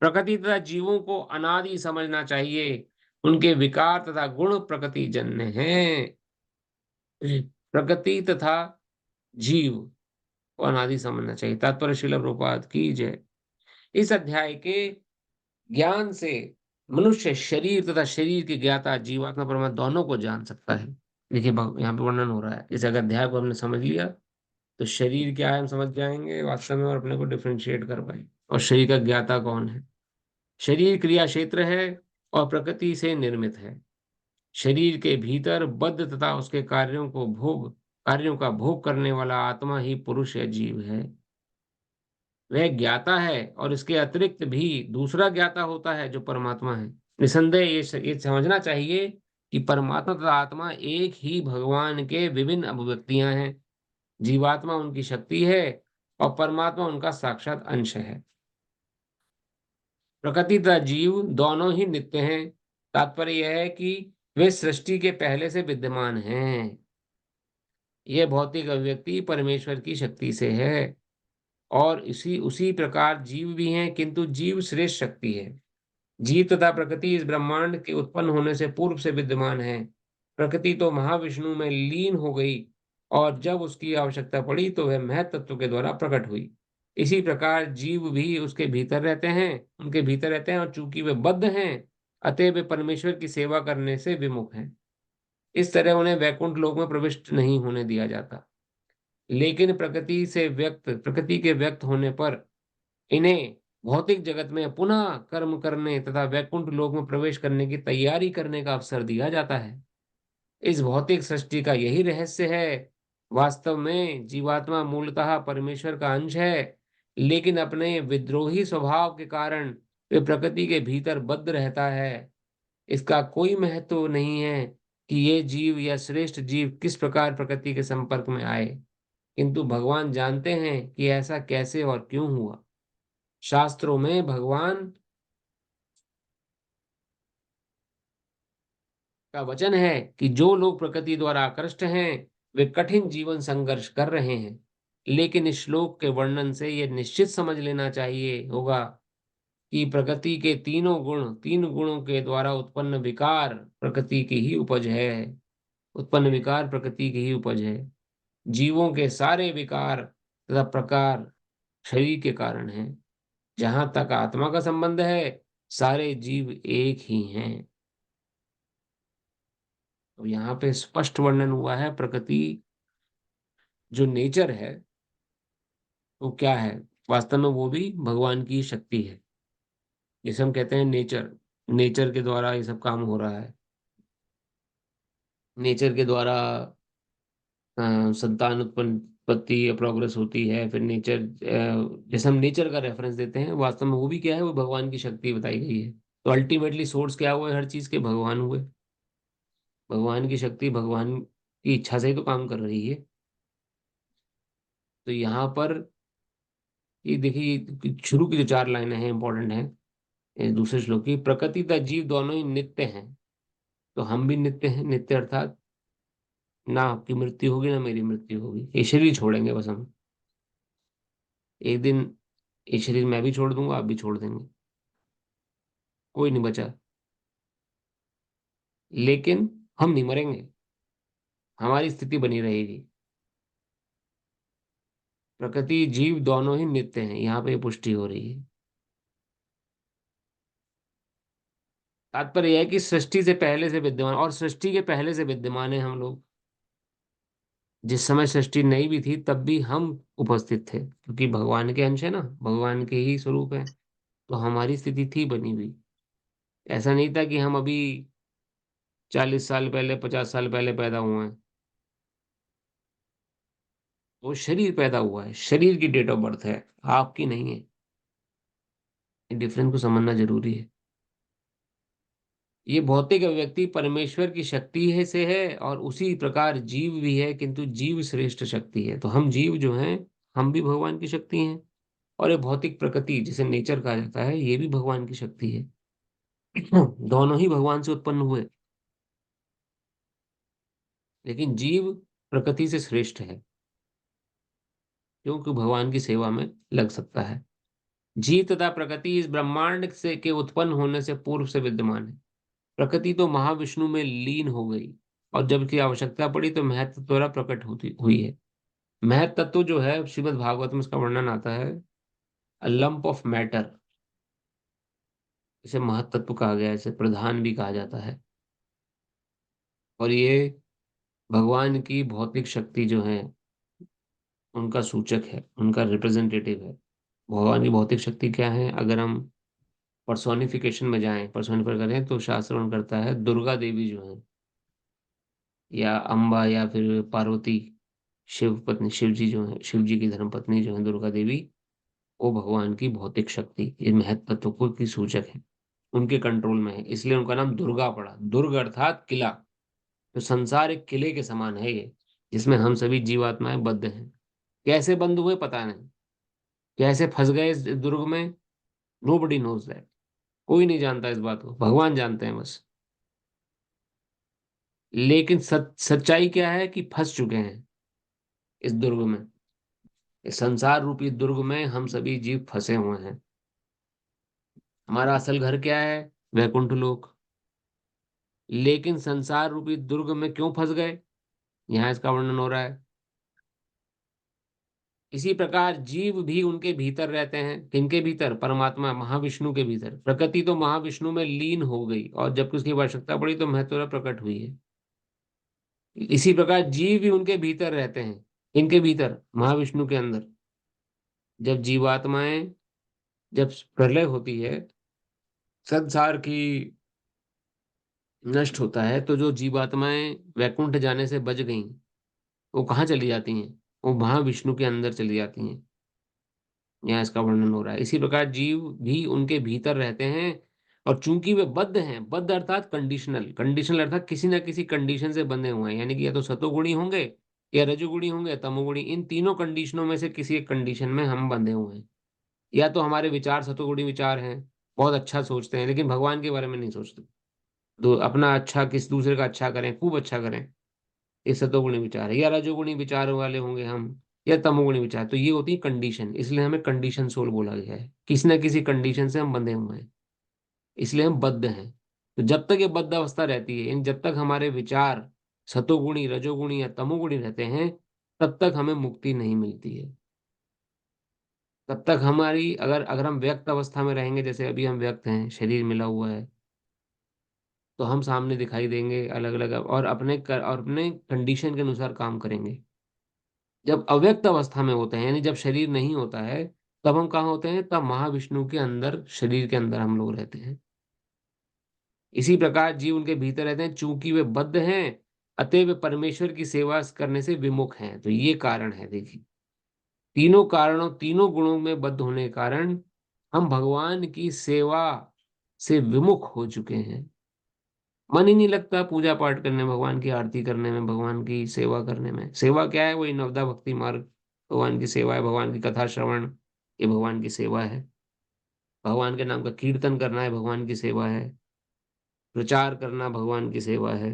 प्रकृति तथा जीवों को अनादि समझना चाहिए, उनके विकार तथा गुण प्रकृति जन्य हैं। प्रकृति तथा जीव को अनादि समझना चाहिए। तात्पर्य श्रील प्रभुपाद की जय। इस अध्याय के ज्ञान से मनुष्य शरीर तथा शरीर की ज्ञाता जीवात्मा परमात्मा दोनों को जान सकता है। देखिए यहाँ पे वर्णन हो रहा है, इस अगर अध्याय को हमने समझ लिया तो शरीर क्या है हम समझ जाएंगे वास्तव में, और अपने को डिफ्रेंशिएट कर पाएंगे। और शरीर का ज्ञाता कौन है? शरीर क्रिया क्षेत्र है और प्रकृति से निर्मित है। शरीर के भीतर बद्ध तथा उसके कार्यों का भोग करने वाला आत्मा ही पुरुष या जीव है। वह ज्ञाता है और इसके अतिरिक्त भी दूसरा ज्ञाता होता है जो परमात्मा है। निसंदेह ये समझना चाहिए कि परमात्मा तथा आत्मा एक ही भगवान के विभिन्न अभिव्यक्तियां हैं। जीवात्मा उनकी शक्ति है और परमात्मा उनका साक्षात अंश है। प्रकृति तथा जीव दोनों ही नित्य हैं। तात्पर्य यह है कि वे सृष्टि के पहले से विद्यमान हैं। यह भौतिक अभिव्यक्ति परमेश्वर की शक्ति से है और इसी उसी प्रकार जीव भी हैं, किंतु जीव श्रेष्ठ शक्ति है। जीव तथा प्रकृति इस ब्रह्मांड के उत्पन्न होने से पूर्व से विद्यमान है। प्रकृति तो महाविष्णु में लीन हो गई और जब उसकी आवश्यकता पड़ी तो वह महत तत्व के द्वारा प्रकट हुई। इसी प्रकार जीव भी उसके भीतर रहते हैं, उनके भीतर रहते हैं, और चूंकि वे बद्ध हैं अतः वे परमेश्वर की सेवा करने से विमुख हैं। इस तरह उन्हें वैकुंठ लोक में प्रविष्ट नहीं होने दिया जाता। लेकिन प्रकृति के व्यक्त होने पर इन्हें भौतिक जगत में पुनः कर्म करने तथा वैकुंठ लोक में प्रवेश करने की तैयारी करने का अवसर दिया जाता है। इस भौतिक सृष्टि का यही रहस्य है। वास्तव में जीवात्मा मूलतः परमेश्वर का अंश है, लेकिन अपने विद्रोही स्वभाव के कारण वे प्रकृति के भीतर बद्ध रहता है। इसका कोई महत्व नहीं है कि ये जीव या श्रेष्ठ जीव किस प्रकार प्रकृति के संपर्क में आए, किंतु भगवान जानते हैं कि ऐसा कैसे और क्यों हुआ। शास्त्रों में भगवान का वचन है कि जो लोग प्रकृति द्वारा आकृष्ट हैं वे कठिन जीवन संघर्ष कर रहे हैं। लेकिन इस श्लोक के वर्णन से यह निश्चित समझ लेना चाहिए होगा कि प्रकृति के तीन गुणों के द्वारा उत्पन्न विकार प्रकृति की ही उपज है। उत्पन्न विकार प्रकृति की ही उपज है। जीवों के सारे विकार तथा प्रकार शरीर के कारण हैं। जहां तक आत्मा का संबंध है सारे जीव एक ही हैं। तो यहाँ पे स्पष्ट वर्णन हुआ है प्रकृति जो नेचर है वो क्या है। वास्तव में वो भी भगवान की शक्ति है, जिसे हम कहते हैं नेचर। नेचर के द्वारा ये सब काम हो रहा है। नेचर के द्वारा संतान उत्पत्ति या प्रोग्रेस होती है। फिर नेचर जैसे हम नेचर का रेफरेंस देते हैं, वास्तव में वो भी क्या है, वो भगवान की शक्ति बताई गई है। तो अल्टीमेटली सोर्स क्या हुए हर चीज के? भगवान हुए। भगवान की शक्ति भगवान की इच्छा से ही तो काम कर रही है। तो यहाँ पर ये देखिए शुरू की जो 4 लाइनें हैं इंपॉर्टेंट है। दूसरे श्लोक की, प्रकृति तथा जीव दोनों ही नित्य हैं। तो हम भी नित्य हैं। नित्य अर्थात ना आपकी मृत्यु होगी ना मेरी मृत्यु होगी। ये शरीर छोड़ेंगे बस हम। एक दिन ये शरीर मैं भी छोड़ दूंगा, आप भी छोड़ देंगे, कोई नहीं बचा। लेकिन हम नहीं मरेंगे, हमारी स्थिति बनी रहेगी। प्रकृति जीव दोनों ही नित्य हैं, यहाँ पे पुष्टि हो रही है। तात्पर्य यह है कि सृष्टि से पहले से विद्यमान, और सृष्टि के पहले से विद्यमान है हम लोग। जिस समय सृष्टि नहीं भी थी तब भी हम उपस्थित थे, क्योंकि भगवान के अंश है ना, भगवान के ही स्वरूप है। तो हमारी स्थिति थी बनी हुई। ऐसा नहीं था कि हम अभी 40 साल पहले 50 साल पहले पैदा हुए हैं। वो शरीर पैदा हुआ है, शरीर की डेट ऑफ बर्थ है, आपकी नहीं है। डिफरेंस को समझना जरूरी है। ये भौतिक अभिव्यक्ति परमेश्वर की शक्ति है से है, और उसी प्रकार जीव भी है, किंतु जीव श्रेष्ठ शक्ति है। तो हम जीव जो हैं हम भी भगवान की शक्ति हैं, और ये भौतिक प्रकृति जिसे नेचर कहा जाता है ये भी भगवान की शक्ति है। दोनों ही भगवान से उत्पन्न हुए, लेकिन जीव प्रकृति से श्रेष्ठ है क्योंकि भगवान की सेवा में लग सकता है। जीव तथा प्रकृति इस ब्रह्मांड से के उत्पन्न होने से पूर्व से विद्यमान है। प्रकृति तो महाविष्णु में लीन हो गई और जब की आवश्यकता पड़ी तो महत्व द्वारा प्रकट होती हुई है। महत तत्व जो है श्रीमद् भागवत में इसका वर्णन आता है, अ लंप ऑफ मैटर, इसे महत तत्व कहा गया है, इसे प्रधान भी कहा जाता है। और ये भगवान की भौतिक शक्ति जो है उनका सूचक है, उनका रिप्रेजेंटेटिव है। भगवान की भौतिक शक्ति क्या है? अगर हम पर्सोनिफिकेशन में जाएं, पर्सोनिफाई करें, तो शास्त्र वर्णन करता है दुर्गा देवी जो है, या अम्बा, या फिर पार्वती, शिव पत्नी, शिव जी जो है, शिव जी की धर्म पत्नी जो है दुर्गा देवी, वो भगवान की भौतिक शक्ति, ये महत्व तत्व को की सूचक है, उनके कंट्रोल में है, इसलिए उनका नाम दुर्गा पड़ा। दुर्ग अर्थात किला। तो संसार एक किले के समान है ये, जिसमें हम सभी जीवात्माएं बद्ध हैं। कैसे बंद हुए पता नहीं, कैसे फंस गए इस दुर्ग में, नो बडी नोज दैट। कोई नहीं जानता इस बात को, भगवान जानते हैं बस। लेकिन सच्चाई क्या है कि फंस चुके हैं इस दुर्ग में, इस संसार रूपी दुर्ग में हम सभी जीव फंसे हुए हैं। हमारा असल घर क्या है? वैकुंठ लोक। लेकिन संसार रूपी दुर्ग में क्यों फंस गए, यहाँ इसका वर्णन हो रहा है। इसी प्रकार जीव भी उनके भीतर रहते हैं। किनके भीतर? परमात्मा महाविष्णु के भीतर। प्रकृति तो महाविष्णु में लीन हो गई और जब उसकी आवश्यकता पड़ी तो महत्व प्रकट हुई है। इसी प्रकार जीव भी उनके भीतर रहते हैं। इनके भीतर, महाविष्णु के अंदर। जब जीवात्माएं, जब प्रलय होती है, संसार की नष्ट होता है, तो जो जीवात्माएं वैकुंठ जाने से बच गईं, वो कहाँ चली जाती हैं? वो महाविष्णु के अंदर चली जाती हैं। यहाँ इसका वर्णन हो रहा है। इसी प्रकार जीव भी उनके भीतर रहते हैं, और चूंकि वे बद्ध हैं, बद्ध अर्थात कंडीशनल, कंडीशनल अर्थात किसी ना किसी कंडीशन से बंधे हुए हैं, यानी कि या तो सतोगुणी होंगे, या रजोगुणी होंगे, या तमोगुणी। इन तीनों कंडीशनों में से किसी एक कंडीशन में हम बंधे हुए हैं। या तो हमारे विचार सतोगुणी विचार हैं, बहुत अच्छा सोचते हैं, लेकिन भगवान के बारे में नहीं सोचते, तो अपना अच्छा, किस दूसरे का अच्छा करें, खूब अच्छा करें, ये सतोगुणी विचार है। या रजोगुणी विचार वाले होंगे हम, या तमोगुणी विचार। तो ये होती है कंडीशन, इसलिए हमें कंडीशन सोल बोला गया है। किसी ना किसी कंडीशन से हम बंधे हुए हैं, इसलिए हम बद्ध हैं। तो जब तक ये बद्ध अवस्था रहती है, इन जब तक हमारे विचार सतोगुणी, रजोगुणी या तमोगुणी रहते हैं, तब तक हमें मुक्ति नहीं मिलती है। तब तक हमारी, अगर अगर हम व्यक्त अवस्था में रहेंगे, जैसे अभी हम व्यक्त हैं, शरीर मिला हुआ है, तो हम सामने दिखाई देंगे अलग अलग, और अपने कंडीशन के अनुसार काम करेंगे। जब अव्यक्त अवस्था में होते हैं, यानी जब शरीर नहीं होता है, तब हम कहाँ होते हैं? तब महाविष्णु के अंदर, शरीर के अंदर हम लोग रहते हैं। इसी प्रकार जीव उनके भीतर रहते हैं, चूंकि वे बद्ध हैं, अतः वे परमेश्वर की सेवा करने से विमुख हैं। तो ये कारण है, देखिए, तीनों कारणों, तीनों गुणों में बद्ध होने के कारण हम भगवान की सेवा से विमुख हो चुके हैं। मन ही नहीं लगता पूजा पाठ करने, भगवान की आरती करने में, भगवान की सेवा करने में। सेवा क्या है? वही नवदा भक्ति मार्ग, भगवान की सेवा है, भगवान की कथा श्रवण, ये भगवान की सेवा है। भगवान के नाम का कीर्तन करना है, भगवान की सेवा है। प्रचार करना भगवान की सेवा है।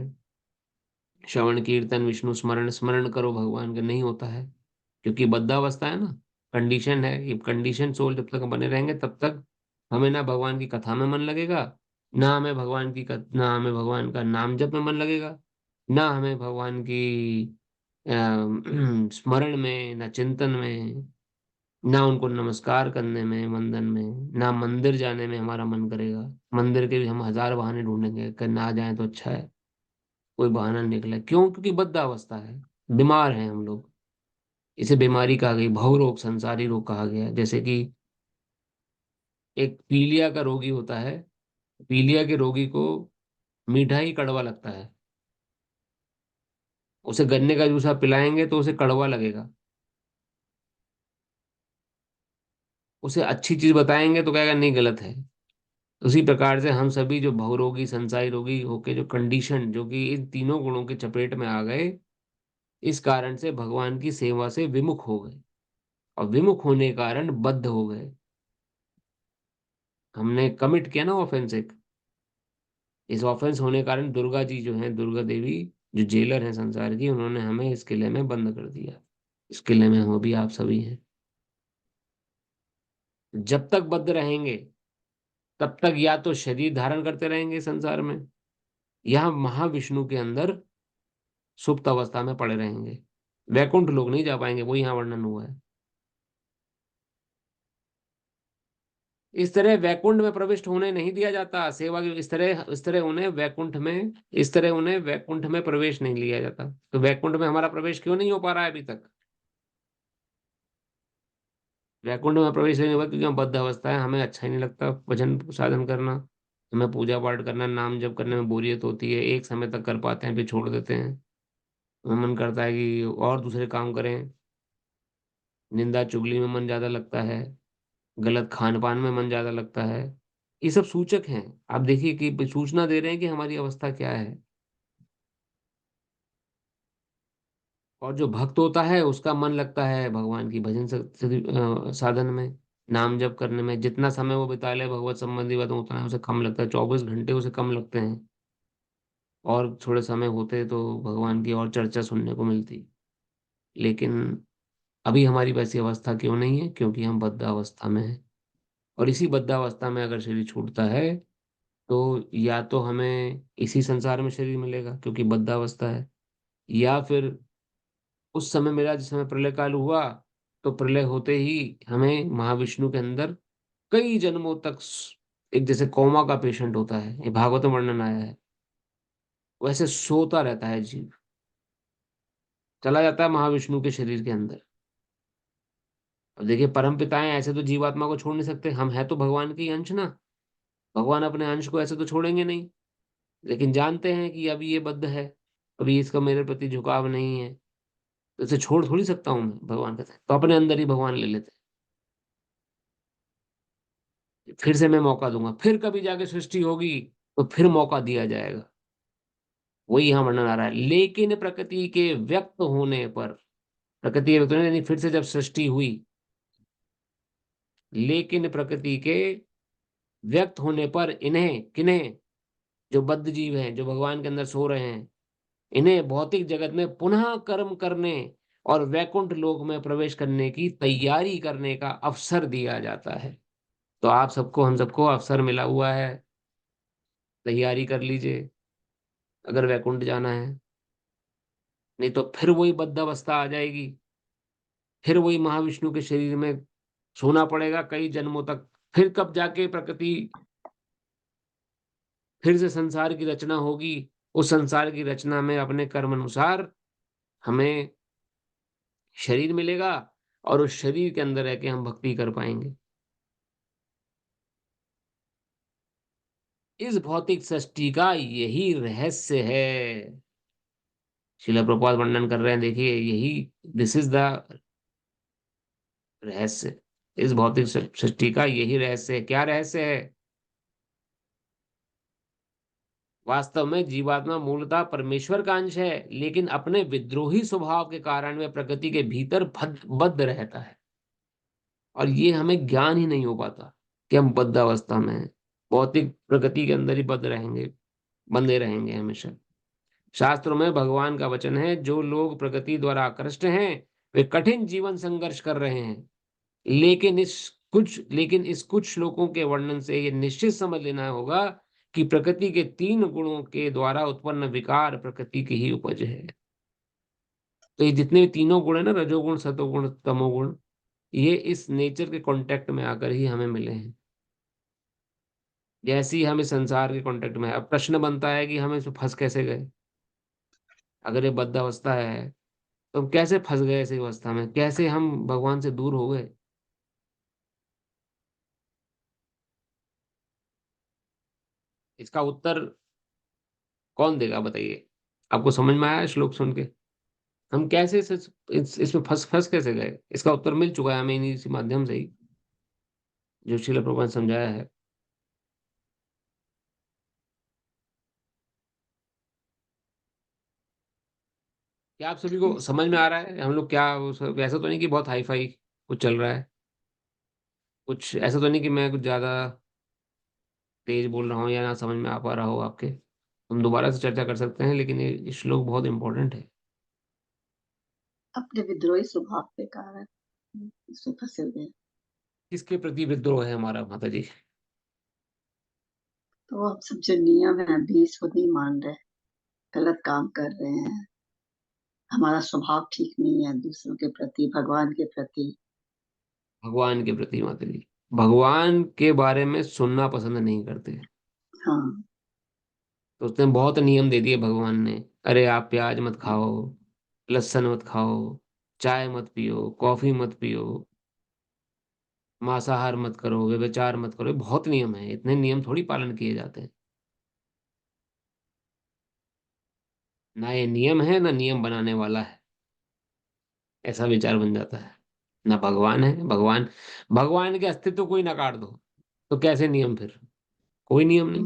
श्रवण कीर्तन विष्णु स्मरण, स्मरण करो भगवान का, नहीं होता है क्योंकि बद्धावस्था है ना, कंडीशन है। ये कंडीशन सोल जब तक हम बने रहेंगे, तब तक हमें ना भगवान की कथा में मन लगेगा, ना हमें ना हमें भगवान का नाम जप में मन लगेगा, ना हमें भगवान की स्मरण में, ना चिंतन में, ना उनको नमस्कार करने में, वंदन में, ना मंदिर जाने में हमारा मन करेगा। मंदिर के भी हम हजार बहाने ढूंढेंगे कि ना जाए तो अच्छा है, कोई बहाना नहीं निकला। क्यों? क्योंकि बद्धावस्था है, बीमार हैं हम लोग। इसे बीमारी कहा गई, भव रोग, संसारी रोग कहा गया। जैसे कि एक पीलिया का रोगी होता है, पीलिया के रोगी को मीठा ही कड़वा लगता है। उसे गन्ने का जूस आप पिलाएंगे तो उसे कड़वा लगेगा, उसे अच्छी चीज बताएंगे तो कहेगा नहीं, गलत है। उसी प्रकार से हम सभी जो भवरोगी, संसारी रोगी होके, जो कंडीशन, जो कि इन तीनों गुणों की चपेट में आ गए, इस कारण से भगवान की सेवा से विमुख हो गए, और विमुख होने के कारण बद्ध हो गए। हमने कमिट किया ना ऑफेंस एक, इस ऑफेंस होने के कारण दुर्गा जी जो हैं, दुर्गा देवी जो जेलर हैं संसार की, उन्होंने हमें इस किले में बंद कर दिया। इस किले में हम भी आप सभी हैं। जब तक बद्ध रहेंगे तब तक या तो शरीर धारण करते रहेंगे संसार में, या महाविष्णु के अंदर सुप्त अवस्था में पड़े रहेंगे। वैकुंठ लोग नहीं जा पाएंगे, वो यहाँ वर्णन हुआ है। इस तरह वैकुंठ में प्रविष्ट होने नहीं दिया जाता सेवा की, इस तरह उन्हें वैकुंठ में प्रवेश नहीं लिया जाता। तो वैकुंठ में हमारा प्रवेश क्यों नहीं हो पा रहा है अभी तक? वैकुंठ में प्रवेश नहीं हुआ क्योंकि हम बद्ध अवस्था है, हमें अच्छा ही नहीं लगता भजन साधन करना, हमें पूजा पाठ करना, नाम जप करने में बोरियत होती है। एक समय तक कर पाते हैं फिर छोड़ देते हैं। हमें मन करता है कि और दूसरे काम करें। निंदा चुगली में मन ज्यादा लगता है, गलत खान पान में मन ज्यादा लगता है। ये सब सूचक हैं। आप देखिए कि सूचना दे रहे हैं कि हमारी अवस्था क्या है। और जो भक्त होता है उसका मन लगता है भगवान की भजन साधन में, नाम जप करने में। जितना समय वो बिता ले भगवत संबंधी बात उतना है उसे कम लगता है, 24 घंटे उसे कम लगते हैं। और थोड़े समय होते तो भगवान की और चर्चा सुनने को मिलती। लेकिन अभी हमारी वैसी अवस्था क्यों नहीं है? क्योंकि हम बद्धावस्था में हैं। और इसी बद्धावस्था में अगर शरीर छूटता है तो या तो हमें इसी संसार में शरीर मिलेगा क्योंकि बद्धावस्था है, या फिर उस समय मिला जिस समय प्रलय काल हुआ, तो प्रलय होते ही हमें महाविष्णु के अंदर कई जन्मों तक एक जैसे कोमा का पेशेंट होता है, ये भागवत में वर्णन आया है, वैसे सोता रहता है जीव, चला जाता है महाविष्णु के शरीर के अंदर। अब देखिए परम पिताएं ऐसे तो जीवात्मा को छोड़ नहीं सकते, हम है तो भगवान के ही अंश ना। भगवान अपने अंश को ऐसे तो छोड़ेंगे नहीं। लेकिन जानते हैं कि अभी ये बद्ध है, अभी इसका मेरे प्रति झुकाव नहीं है, तो इसे छोड़ थोड़ी सकता हूं मैं। भगवान कहते हैं तो अपने अंदर ही भगवान ले लेते हैं। फिर से मैं मौका दूंगा, फिर कभी जाके सृष्टि होगी तो फिर मौका दिया जाएगा। वही यहाँ वर्णन आ रहा है। लेकिन प्रकृति के व्यक्त होने पर, प्रकृति के व्यक्त होने यानी फिर से जब सृष्टि हुई, लेकिन प्रकृति के व्यक्त होने पर इन्हें, किन्हें? जो बद्ध जीव हैं, जो भगवान के अंदर सो रहे हैं, इन्हें भौतिक जगत में पुनः कर्म करने और वैकुंठ लोक में प्रवेश करने की तैयारी करने का अवसर दिया जाता है। तो आप सबको, हम सबको अवसर मिला हुआ है, तैयारी कर लीजिए अगर वैकुंठ जाना है। नहीं तो फिर वही बद्धावस्था आ जाएगी, फिर वही महाविष्णु के शरीर में सोना पड़ेगा कई जन्मों तक। फिर कब जाके प्रकृति, फिर से संसार की रचना होगी। उस संसार की रचना में अपने कर्म अनुसार हमें शरीर मिलेगा, और उस शरीर के अंदर रह के हम भक्ति कर पाएंगे। इस भौतिक सृष्टि का यही रहस्य है। शिला प्रभुपाद वर्णन कर रहे हैं, देखिए यही, दिस इज द रहस्य। इस भौतिक सृष्टि का यही रहस्य है। क्या रहस्य है? वास्तव में जीवात्मा मूलतः परमेश्वर का अंश है, लेकिन अपने विद्रोही स्वभाव के कारण वह प्रकृति के भीतर बद्ध रहता है। और ये हमें ज्ञान ही नहीं हो पाता कि हम बद्ध अवस्था में हैं, भौतिक प्रकृति के अंदर ही बद्ध रहेंगे, बंधे रहेंगे हमेशा। शास्त्रों में भगवान का वचन है, जो लोग प्रकृति द्वारा आकृष्ट हैं वे कठिन जीवन संघर्ष कर रहे हैं। लेकिन इस कुछ श्लोकों के वर्णन से ये निश्चित समझ लेना होगा कि प्रकृति के 3 गुणों के द्वारा उत्पन्न विकार प्रकृति की ही उपज है। तो ये जितने भी तीनों गुण है ना, रजोगुण सतोगुण तमोगुण, ये इस नेचर के कांटेक्ट में आकर ही हमें मिले हैं। जैसे ही हम इस संसार के कांटेक्ट में है, अब प्रश्न बनता है कि हम इसमें फंस कैसे गए? अगर ये बद्ध अवस्था है तो हम कैसे फंस गए ऐसी अवस्था में, कैसे हम भगवान से दूर हो गए? इसका उत्तर कौन देगा बताइए? आपको समझ में आया श्लोक सुन के? हम कैसे इसमें फंस फंस कैसे गए? इसका उत्तर मिल चुका है हमें इन्हीं इसी माध्यम से ही, जो श्रील प्रभुपाद ने समझाया है। क्या आप सभी को समझ में आ रहा है हम लोग क्या वैसा तो नहीं कि बहुत हाई फाई कुछ चल रहा है? कुछ ऐसा तो नहीं कि मैं कुछ ज्यादा तेज बोल रहा हूँ या ना समझ में आ पा रहा हो आपके, हम दोबारा से चर्चा कर सकते हैं, लेकिन ये श्लोक बहुत इंपॉर्टेंट है। अपने विद्रोही स्वभाव के कारण इसमें फंसे हुए हैं। किसके प्रति विद्रोह है हमारा माता जी? तो अब सब जो नियम है अभी इसको नहीं मान रहे, गलत काम कर रहे हैं। हमारा स्वभाव ठीक नहीं है दूसरों के प्रति, भगवान के प्रति। भगवान के प्रति माता जी, भगवान के बारे में सुनना पसंद नहीं करते। हाँ। तो उसने बहुत नियम दे दिए भगवान ने। अरे आप प्याज मत खाओ, लहसुन मत खाओ, चाय मत पियो, कॉफी मत पियो, मांसाहार मत करो, व्यभिचार मत करो। बहुत नियम है, इतने नियम थोड़ी पालन किए जाते हैं। ना ये नियम है ना नियम बनाने वाला है, ऐसा विचार बन जाता है। ना भगवान है, भगवान, भगवान के अस्तित्व को ही नकार दो तो कैसे नियम फिर? कोई नियम नहीं।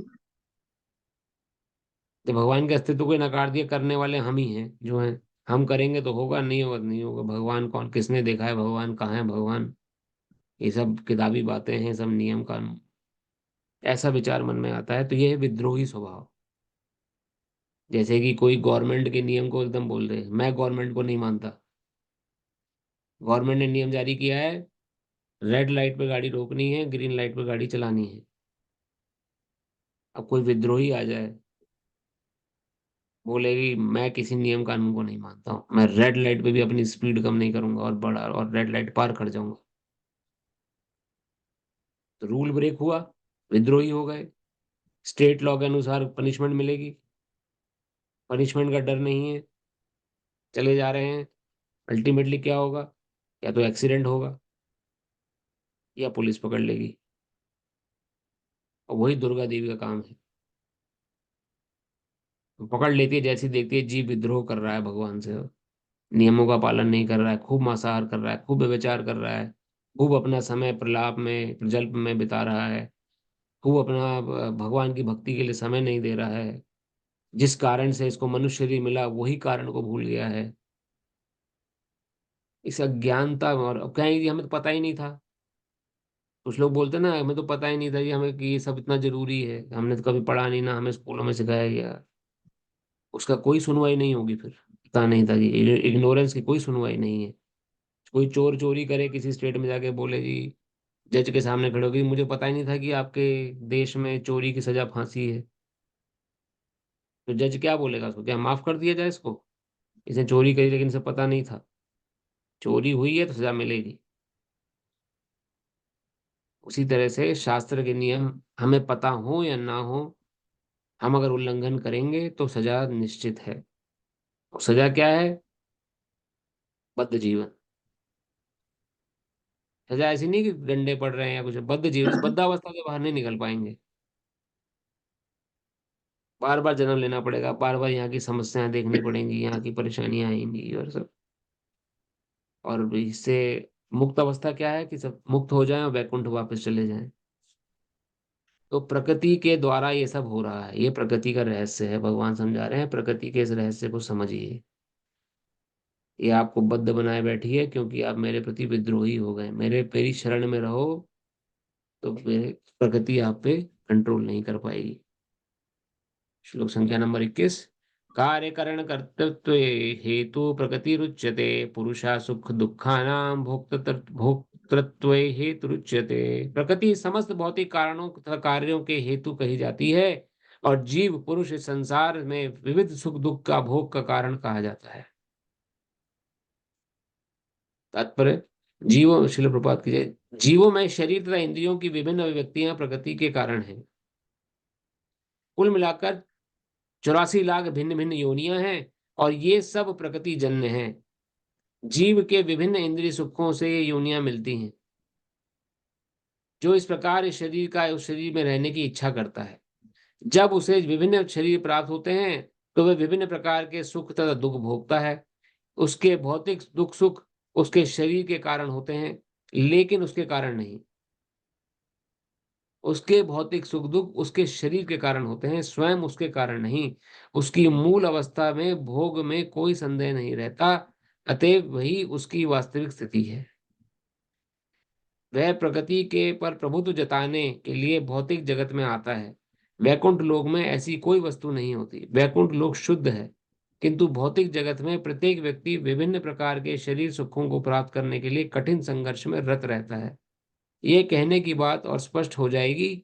तो भगवान के अस्तित्व को ही नकार दिया, करने वाले हम ही हैं जो हैं। हम करेंगे तो होगा, नहीं होगा तो नहीं होगा। भगवान कौन, किसने देखा है भगवान, कहाँ है भगवान? ये सब किताबी बातें हैं, सब नियम कानून। ऐसा विचार मन में आता है तो ये है विद्रोही स्वभाव। जैसे कि कोई गवर्नमेंट के नियम को एकदम बोल रहे हैं, मैं गवर्नमेंट को नहीं मानता। गवर्नमेंट ने नियम जारी किया है, रेड लाइट पे गाड़ी रोकनी है, ग्रीन लाइट पे गाड़ी चलानी है। अब कोई विद्रोही आ जाए, बोलेगी मैं किसी नियम कानून को नहीं मानता हूँ, मैं रेड लाइट पे भी अपनी स्पीड कम नहीं करूंगा और बड़ा और रेड लाइट पार कर जाऊंगा, तो रूल ब्रेक हुआ, विद्रोही हो गए। स्टेट लॉ के अनुसार पनिशमेंट मिलेगी, पनिशमेंट का डर नहीं है, चले जा रहे हैं। अल्टीमेटली क्या होगा? या तो एक्सीडेंट होगा या पुलिस पकड़ लेगी। और वही दुर्गा देवी का काम है। तो पकड़ लेती है, जैसी देखती है जीव विद्रोह कर रहा है भगवान से, नियमों का पालन नहीं कर रहा है, खूब मांसाहार कर रहा है, खूब व्यभिचार कर रहा है, खूब अपना समय प्रलाप में प्रजल्प में बिता रहा है, खूब अपना भगवान की भक्ति के लिए समय नहीं दे रहा है, जिस कारण से इसको मनुष्य शरीर मिला वही कारण को भूल गया है। इस अज्ञानता में, और अब कहेंगे हमें तो पता ही नहीं था। कुछ लोग बोलते हैं ना, हमें तो पता ही नहीं था कि हमें कि ये सब इतना जरूरी है, हमने तो कभी पढ़ा नहीं, ना हमें स्कूलों में सिखाया गया। उसका कोई सुनवाई नहीं होगी फिर। पता नहीं था कि इग्नोरेंस की कोई सुनवाई नहीं है। कोई चोर चोरी करे किसी स्टेट में जाके बोले जी, जज के सामने खड़े होगी, मुझे पता ही नहीं था कि आपके देश में चोरी की सजा फांसी है। तो जज क्या बोलेगा उसको, क्या माफ कर दिया जाए इसको? इसने चोरी करी लेकिन इसे पता नहीं था। चोरी हुई है तो सजा मिलेगी। उसी तरह से शास्त्र के नियम हमें पता हो या ना हो, हम अगर उल्लंघन करेंगे तो सजा निश्चित है। और सजा क्या है? बद्ध जीवन। सजा ऐसी नहीं कि डंडे पड़ रहे हैं या कुछ, बद्ध जीवन, इस बद्धावस्था से बाहर नहीं निकल पाएंगे। बार बार जन्म लेना पड़ेगा, बार बार यहाँ की समस्याएं देखनी पड़ेंगी, यहाँ की परेशानियां आएंगी और सब। और इससे मुक्त अवस्था क्या है कि सब मुक्त हो जाएं और वैकुंठ वापस चले जाएं। तो प्रकृति के द्वारा ये सब हो रहा है, ये प्रकृति का रहस्य है। भगवान समझा रहे हैं प्रकृति के इस रहस्य को समझिए। ये आपको बद्ध बनाए बैठी है क्योंकि आप मेरे प्रति विद्रोही हो गए। मेरी शरण में रहो तो मेरे प्रकृति आप पे कंट्रोल नहीं कर पाएगी। श्लोक संख्या नंबर 21। कार्य करण कर्तृत्व हेतु प्रकृति रुच्यते, पुरुषा सुख दुखानां भोक्तृत्व हेतु रुच्यते। प्रकृति समस्त भौतिक कारणों तथा कार्यों के हेतु कही जाती है, और जीव पुरुष इस संसार में विविध सुख दुख का भोग का कारण कहा जाता है। तात्पर्य, जीवों, शिल प्रपात की जय, जीवों में शरीर तथा इंद्रियों की विभिन्न अभिव्यक्तियां प्रकृति के कारण हैं। कुल मिलाकर 84 लाख भिन्न भिन्न योनियां हैं, और ये सब प्रकृति जन्य हैं। जीव के विभिन्न इंद्रिय सुखों से ये योनियां मिलती हैं। जो इस प्रकार इस शरीर का उस शरीर में रहने की इच्छा करता है, जब उसे विभिन्न शरीर प्राप्त होते हैं तो वह विभिन्न प्रकार के सुख तथा दुख भोगता है। उसके भौतिक दुख सुख उसके शरीर के कारण होते हैं, लेकिन उसके कारण नहीं। उसके भौतिक सुख दुख उसके शरीर के कारण होते हैं, स्वयं उसके कारण नहीं। उसकी मूल अवस्था में भोग में कोई संदेह नहीं रहता, अतएव वही उसकी वास्तविक स्थिति है। वह प्रकृति के पर प्रभुत्व जताने के लिए भौतिक जगत में आता है। वैकुंठ लोक में ऐसी कोई वस्तु नहीं होती। वैकुंठ लोक शुद्ध है, किंतु भौतिक जगत में प्रत्येक व्यक्ति विभिन्न प्रकार के शरीर सुखों को प्राप्त करने के लिए कठिन संघर्ष में रत रहता है। ये कहने की बात और स्पष्ट हो जाएगी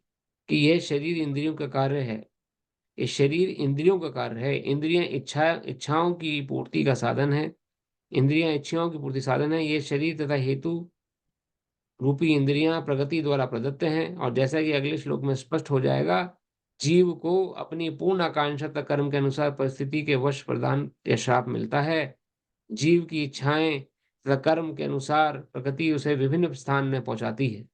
कि यह शरीर इंद्रियों का कार्य है। ये शरीर इंद्रियों का कार्य है। इंद्रियां इच्छाओं की पूर्ति का साधन है। इंद्रियां इच्छाओं की पूर्ति साधन है। ये शरीर तथा हेतु रूपी इंद्रियां प्रगति द्वारा प्रदत्त हैं, और जैसा कि अगले श्लोक में स्पष्ट हो जाएगा, जीव को अपनी पूर्ण आकांक्षा तथा कर्म के अनुसार परिस्थिति के वश प्रदान या श्राप मिलता है। जीव की इच्छाएं तथा कर्म के अनुसार प्रकृति उसे विभिन्न स्थान में पहुंचाती है।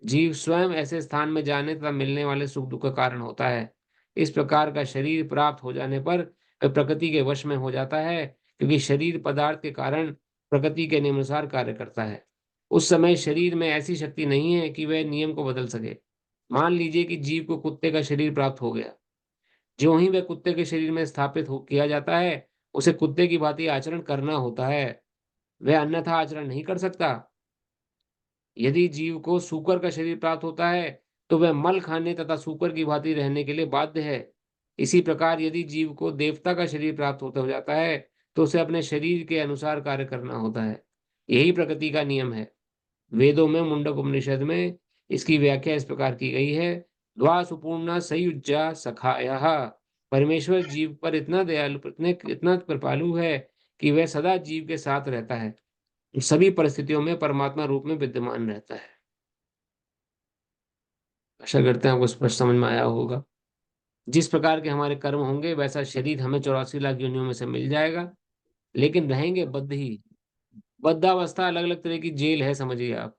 जीव स्वयं ऐसे स्थान में जाने तथा मिलने वाले सुख दुख का कारण होता है। इस प्रकार का शरीर प्राप्त हो जाने पर वह प्रकृति के वश में हो जाता है, क्योंकि शरीर पदार्थ के कारण प्रकृति के नियमानुसार कार्य करता है। उस समय शरीर में ऐसी शक्ति नहीं है कि वह नियम को बदल सके। मान लीजिए कि जीव को कुत्ते का शरीर प्राप्त हो गया। जो ही वह कुत्ते के शरीर में स्थापित हो किया जाता है, उसे कुत्ते की भांति आचरण करना होता है। वह अन्यथा आचरण नहीं कर सकता। यदि जीव को सूकर का शरीर प्राप्त होता है, तो वह मल खाने तथा सूकर की भांति रहने के लिए बाध्य है। इसी प्रकार यदि जीव को देवता का शरीर प्राप्त होता हो जाता है, तो उसे अपने शरीर के अनुसार कार्य करना होता है। यही प्रकृति का नियम है। वेदों में मुंडक उपनिषद में इसकी व्याख्या इस प्रकार की गई है। द्वा सुपूर्णा सयुज्या सखायः। परमेश्वर जीव पर इतना दयालु, इतना कृपालु है कि वह सदा जीव के साथ रहता है। सभी परिस्थितियों में परमात्मा रूप में विद्यमान रहता है। आशा करते हैं आपको स्पष्ट समझ में आया होगा। जिस प्रकार के हमारे कर्म होंगे, वैसा शरीर हमें 84 लाख योनियों में से मिल जाएगा, लेकिन रहेंगे बद्ध ही। बद्धावस्था अलग अलग तरह की जेल है, समझिए आप।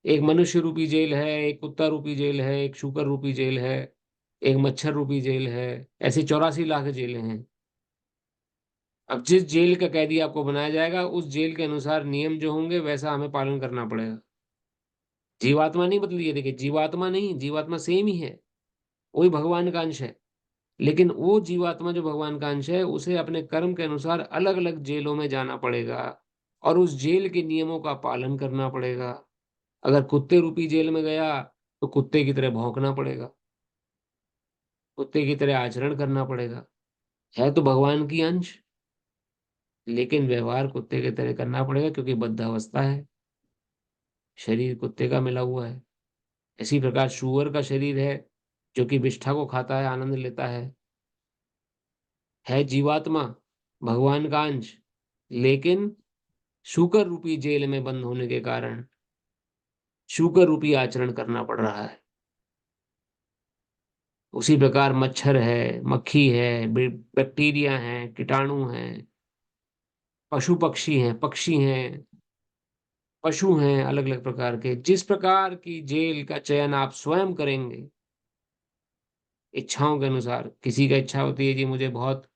एक मनुष्य रूपी जेल है, एक कुत्ता रूपी जेल है, एक शूकर रूपी जेल है, एक मच्छर रूपी जेल है। ऐसी 84 लाख जेलें हैं। अब जिस जेल का कैदी आपको बनाया जाएगा, उस जेल के अनुसार नियम जो होंगे, वैसा हमें पालन करना पड़ेगा। जीवात्मा नहीं बदली है, देखिए, जीवात्मा नहीं, जीवात्मा सेम ही है। वही भगवान का अंश है। लेकिन वो जीवात्मा जो भगवान का अंश है, उसे अपने कर्म के अनुसार अलग अलग जेलों में जाना पड़ेगा, और उस जेल के नियमों का पालन करना पड़ेगा। अगर कुत्ते रूपी जेल में गया, तो कुत्ते की तरह भौंकना पड़ेगा, कुत्ते की तरह आचरण करना पड़ेगा। है तो भगवान की अंश, लेकिन व्यवहार कुत्ते की तरह करना पड़ेगा, क्योंकि बद्धावस्था है। शरीर कुत्ते का मिला हुआ है। इसी प्रकार सूअर का शरीर है, जो कि विष्ठा को खाता है, आनंद लेता है जीवात्मा, भगवान का अंश, लेकिन शूकर रूपी जेल में बंद होने के कारण शूकर रूपी आचरण करना पड़ रहा है। उसी प्रकार मच्छर है, मक्खी है, बैक्टीरिया हैं, कीटाणु हैं, पशु पक्षी हैं, पशु हैं अलग अलग प्रकार के। जिस प्रकार की जेल का चयन आप स्वयं करेंगे इच्छाओं के अनुसार, किसी का इच्छा होती है जी मुझे बहुत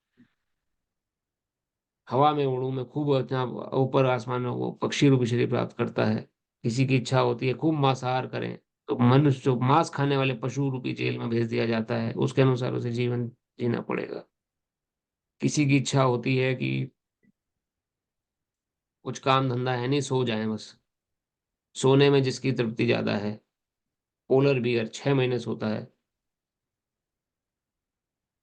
हवा में उड़ूं, मैं खूब अपना ऊपर आसमान में, वो पक्षी रूपी शरीर प्राप्त करता है। किसी की इच्छा होती है खूब मांसाहार करें, तो मनुष्य जो मांस खाने वाले पशु रूपी जेल में भेज दिया जाता है, उसके अनुसार उसे जीवन जीना पड़ेगा। किसी की इच्छा होती है कि कुछ काम धंधा है नहीं, सो जाए बस, सोने में जिसकी तृप्ति ज्यादा है, पोलर बियर 6 महीने सोता है।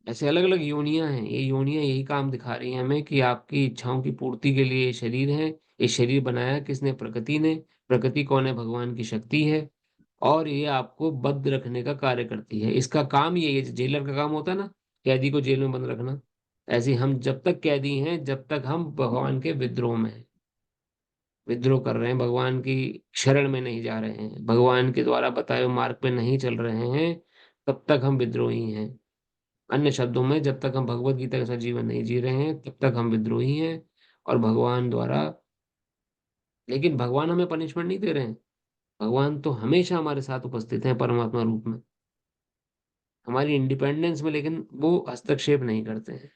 ऐसे अलग अलग योनियां हैं। ये योनियां यही काम दिखा रही हैं हमें कि आपकी इच्छाओं की पूर्ति के लिए ये शरीर है। ये शरीर बनाया किसने? प्रकृति ने। प्रकृति कौन है? भगवान की शक्ति है। और ये आपको बद्ध रखने का कार्य करती है। इसका काम ये जेलर का काम होता है ना, कैदी को जेल में बंद रखना। ऐसे हम जब तक कैदी हैं, जब तक हम भगवान के विद्रोह में हैं, विद्रोह कर रहे हैं, भगवान की शरण में नहीं जा रहे हैं, भगवान के द्वारा बताए हुए मार्ग पे नहीं चल रहे हैं, तब तक हम विद्रोही हैं। अन्य शब्दों में, जब तक हम भगवत गीता के साथ जीवन नहीं जी रहे हैं, तब तक हम विद्रोही हैं। और भगवान द्वारा, लेकिन भगवान हमें पनिशमेंट नहीं दे रहे हैं। भगवान तो हमेशा हमारे साथ उपस्थित हैं परमात्मा रूप में, हमारी इंडिपेंडेंस में, लेकिन वो हस्तक्षेप नहीं करते हैं।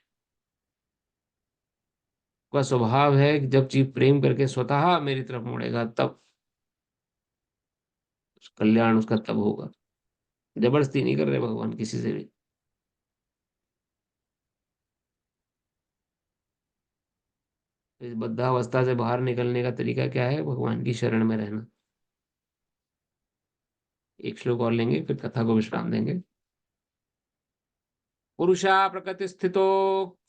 उसका स्वभाव है कि जब जीव प्रेम करके स्वतः मेरी तरफ मुड़ेगा, तब कल्याण उसका तब होगा। जबरदस्ती नहीं कर रहे भगवान किसी से भी। इस बद्धावस्था से बाहर निकलने का तरीका क्या है? भगवान की शरण में रहना। एक श्लोक और लेंगे, फिर कथा को विश्राम देंगे। पुरुषा प्रकृति स्थितो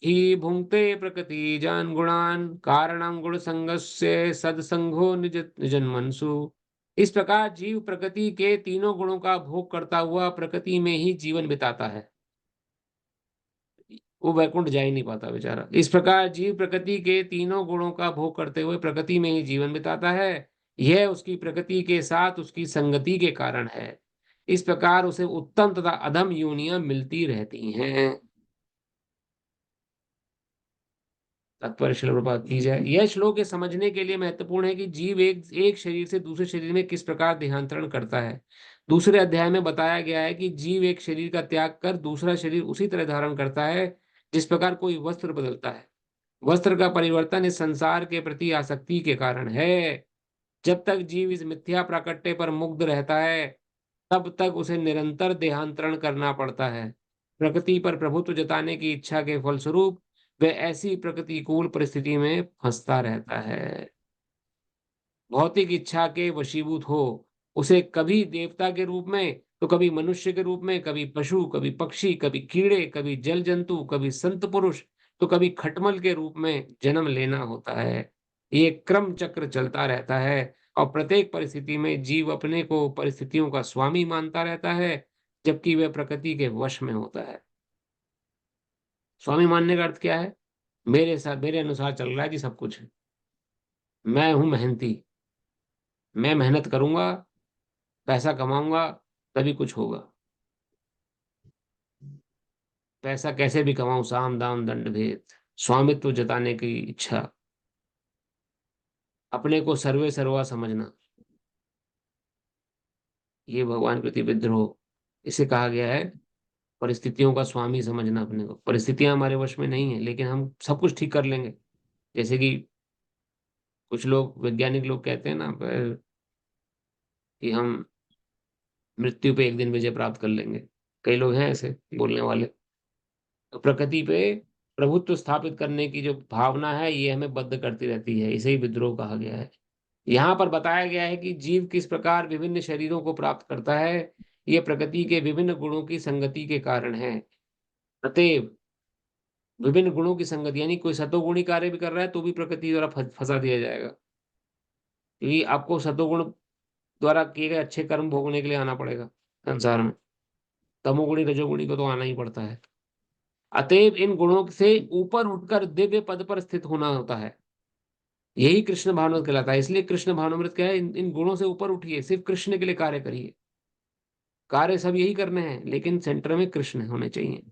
ही भुंक्ते प्रकृति जान गुणान कारणं गुण संगस्य सदसंगो निज निजन्मनसु। इस प्रकार जीव प्रकृति के तीनों गुणों का भोग करता हुआ प्रकृति में ही जीवन बिताता है। वो वैकुंठ जा ही नहीं पाता बेचारा। इस प्रकार जीव प्रकृति के तीनों गुणों का भोग करते हुए प्रकृति में ही जीवन बिताता है। यह उसकी प्रकृति के साथ उसकी संगति के कारण है। इस प्रकार उसे उत्तम तथा अधम योनियां मिलती रहती हैं। तात्पर्य श्लोक प्रपात की जाए। यह श्लोक ये समझने के लिए महत्वपूर्ण है कि जीव एक एक शरीर से दूसरे शरीर में किस प्रकार देहांतरण करता है। दूसरे अध्याय में बताया गया है कि जीव एक शरीर का त्याग कर दूसरा शरीर उसी तरह धारण करता है जिस प्रकार कोई वस्त्र बदलता है। वस्त्र का परिवर्तन इस संसार के प्रति आसक्ति के कारण है। जब तक जीव इस मिथ्या प्राकट्य पर मुग्ध रहता है तब तक उसे निरंतर देहांतरण करना पड़ता है। प्रकृति पर प्रभुत्व जताने की इच्छा के फलस्वरूप वह ऐसी प्रतिकूल परिस्थिति में फंसता रहता है। भौतिक इच्छा के वशीभूत हो उसे कभी देवता के रूप में तो कभी मनुष्य के रूप में, कभी पशु, कभी पक्षी, कभी कीड़े, कभी जल जंतु, कभी संत पुरुष तो कभी खटमल के रूप में जन्म लेना होता है। ये क्रम चक्र चलता रहता है और प्रत्येक परिस्थिति में जीव अपने को परिस्थितियों का स्वामी मानता रहता है जबकि वह प्रकृति के वश में होता है। स्वामी मानने का अर्थ क्या है? मेरे साथ मेरे अनुसार चल रहा है जी सब कुछ। मैं हूं मेहनती, मैं मेहनत करूंगा, पैसा कमाऊंगा, तभी कुछ होगा। पैसा कैसे भी कमाऊं, साम दाम दंड भेद, स्वामित्व जताने की इच्छा, अपने को सर्वे सर्वा समझना, ये भगवान प्रति विद्रोह। इसे कहा गया है परिस्थितियों का स्वामी समझना अपने को। परिस्थितियां हमारे वश में नहीं है लेकिन हम सब कुछ ठीक कर लेंगे। जैसे कि कुछ लोग, वैज्ञानिक लोग कहते हैं ना कि हम मृत्यु पे एक दिन विजय प्राप्त कर लेंगे। कई लोग हैं ऐसे बोलने वाले। तो प्रकृति पे प्रभुत्व स्थापित करने की जो भावना है ये हमें बद्ध करती रहती है। इसे ही विद्रोह कहा गया है। यहाँ पर बताया गया है कि जीव किस प्रकार विभिन्न शरीरों को प्राप्त करता है। ये प्रकृति के विभिन्न गुणों की संगति के कारण है। अतएव विभिन्न गुणों की संगति यानी कोई सतोगुणी कार्य भी कर रहा है तो भी प्रकृति द्वारा फंसा दिया जाएगा, क्योंकि आपको सतोगुण द्वारा किए गए अच्छे कर्म भोगने के लिए आना पड़ेगा संसार में। तमोगुणी रजोगुणी को तो आना ही पड़ता है। अतएव इन गुणों से ऊपर उठकर दिव्य पद पर स्थित होना होता है। यही कृष्ण भावनामृत कहलाता है। इसलिए कृष्ण भावनामृत क्या है, इन गुणों से ऊपर उठिए, सिर्फ कृष्ण के लिए कार्य करिए। कार्य सब यही करने हैं लेकिन सेंटर में कृष्ण होने चाहिए।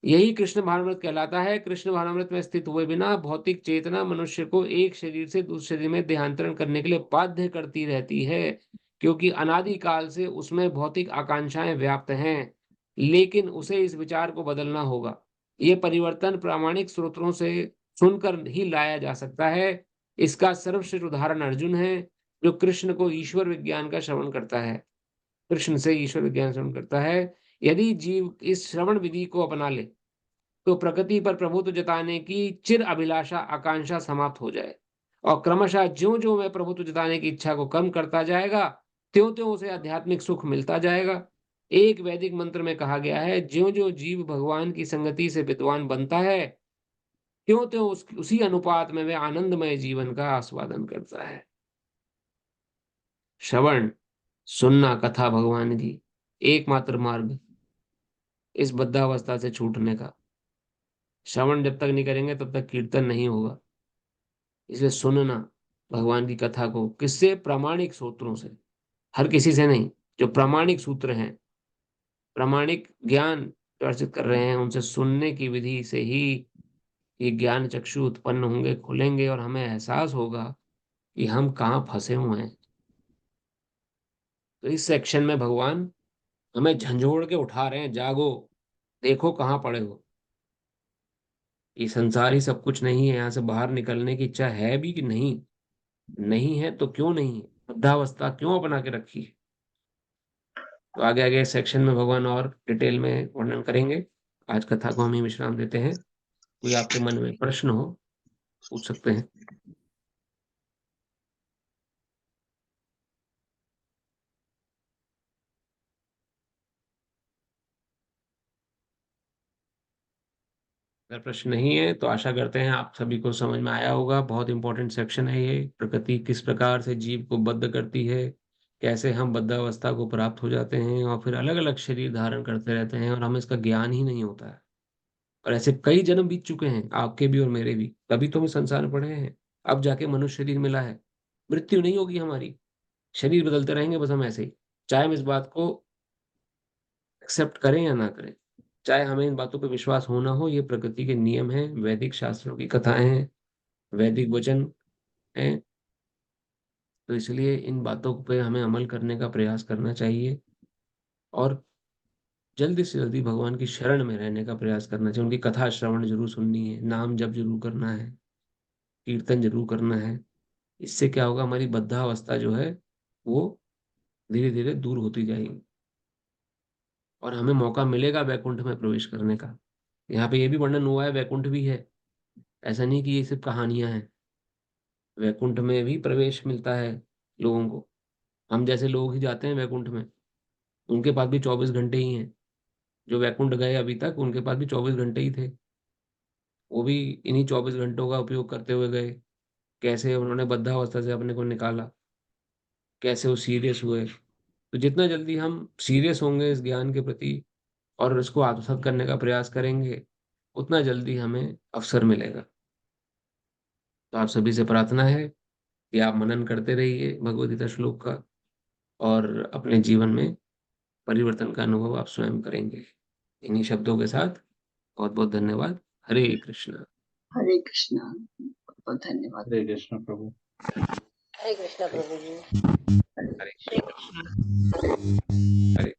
यही कृष्ण भावनामृत कहलाता है। कृष्ण भावनामृत में स्थित हुए बिना भौतिक चेतना मनुष्य को एक शरीर से दूसरे शरीर में देहांतरण करने के लिए बाध्य करती रहती है, क्योंकि अनादिकाल से उसमें भौतिक आकांक्षाएं व्याप्त हैं। लेकिन उसे इस विचार को बदलना होगा। ये परिवर्तन प्रामाणिक स्रोतों से सुनकर ही लाया जा सकता है। इसका सर्वश्रेष्ठ उदाहरण अर्जुन है, जो कृष्ण को ईश्वर विज्ञान का श्रवण करता है। कृष्ण से ईश्वर विज्ञान श्रवण करता है। यदि जीव इस श्रवण विधि को अपना ले तो प्रकृति पर प्रभुत्व जताने की चिर अभिलाषा आकांक्षा समाप्त हो जाए और क्रमशः ज्यो ज्यो वह प्रभुत्व जताने की इच्छा को कम करता जाएगा त्यों त्यों उसे आध्यात्मिक सुख मिलता जाएगा। एक वैदिक मंत्र में कहा गया है, ज्यो ज्यो जीव भगवान की संगति से विद्वान बनता है त्यों त्यों उसी अनुपात में वह आनंदमय जीवन का आस्वादन करता है। श्रवण, सुनना कथा भगवान की एकमात्र मार्ग इस बद्धावस्था से छूटने का। श्रवण जब तक नहीं करेंगे तब तक कीर्तन नहीं होगा। इसलिए सुनना भगवान की कथा को किससे? प्रामाणिक सूत्रों से, हर किसी से नहीं। जो प्रामाणिक सूत्र हैं, प्रामाणिक ज्ञान अर्जित कर रहे हैं, उनसे सुनने की विधि से ही ये ज्ञान चक्षु उत्पन्न होंगे, खुलेंगे और हमें एहसास होगा कि हम कहाँ फंसे हुए हैं। तो इस सेक्शन में भगवान हमें झंझोड़ के उठा रहे हैं, जागो, देखो कहाँ पड़े हो। ये संसार ही सब कुछ नहीं है। यहाँ से बाहर निकलने की इच्छा है भी कि नहीं? नहीं है तो क्यों नहीं है? वृद्धावस्था क्यों अपना के रखी है? तो आगे आगे सेक्शन में भगवान और डिटेल में वर्णन करेंगे। आज कथा को हम ही विश्राम देते हैं। कोई आपके मन में प्रश्न हो पूछ सकते हैं। अगर प्रश्न नहीं है तो आशा करते हैं आप सभी को समझ में आया होगा। बहुत इंपॉर्टेंट सेक्शन है ये। प्रकृति किस प्रकार से जीव को बद्ध करती है, कैसे हम बद्धावस्था को प्राप्त हो जाते हैं और फिर अलग अलग शरीर धारण करते रहते हैं और हमें इसका ज्ञान ही नहीं होता है। और ऐसे कई जन्म बीत चुके हैं, आपके भी और मेरे भी, तभी तो हम इस संसार में पड़े हैं। अब जाके मनुष्य शरीर मिला है। मृत्यु नहीं होगी हमारी, शरीर बदलते रहेंगे बस हम ऐसे ही। चाहे हम इस बात को एक्सेप्ट करें या ना करें, चाहे हमें इन बातों पर विश्वास हो ना हो, ये प्रकृति के नियम हैं, वैदिक शास्त्रों की कथाएं हैं, वैदिक वचन हैं। तो इसलिए इन बातों पे हमें अमल करने का प्रयास करना चाहिए और जल्दी से जल्दी भगवान की शरण में रहने का प्रयास करना चाहिए। उनकी कथा श्रवण जरूर सुननी है, नाम जप जरूर करना है, कीर्तन जरूर करना है। इससे क्या होगा, हमारी बद्धावस्था जो है वो धीरे धीरे दूर होती जाएगी और हमें मौका मिलेगा वैकुंठ में प्रवेश करने का। यहाँ पे ये भी वर्णन हुआ है, वैकुंठ भी है। ऐसा नहीं कि ये सिर्फ कहानियां हैं। वैकुंठ में भी प्रवेश मिलता है लोगों को। हम जैसे लोग ही जाते हैं वैकुंठ में, उनके पास भी 24 घंटे ही हैं। जो वैकुंठ गए अभी तक, उनके पास भी 24 घंटे ही थे। वो भी इन्हीं 24 घंटों का उपयोग करते हुए गए। कैसे उन्होंने बद्धावस्था से अपने को निकाला, कैसे वो सीरियस हुए। तो जितना जल्दी हम सीरियस होंगे इस ज्ञान के प्रति और इसको आत्मसात करने का प्रयास करेंगे, उतना जल्दी हमें अवसर मिलेगा। तो आप सभी से प्रार्थना है कि आप मनन करते रहिए भगवद गीता श्लोक का और अपने जीवन में परिवर्तन का अनुभव आप स्वयं करेंगे। इन्हीं शब्दों के साथ बहुत बहुत धन्यवाद। हरे कृष्णा। हरे कृष्णा। बहुत बहुत धन्यवाद। हरे कृष्ण प्रभु। हरे कृष्णा हरे प्रभु जी। हरे श्री कृष्ण। हरे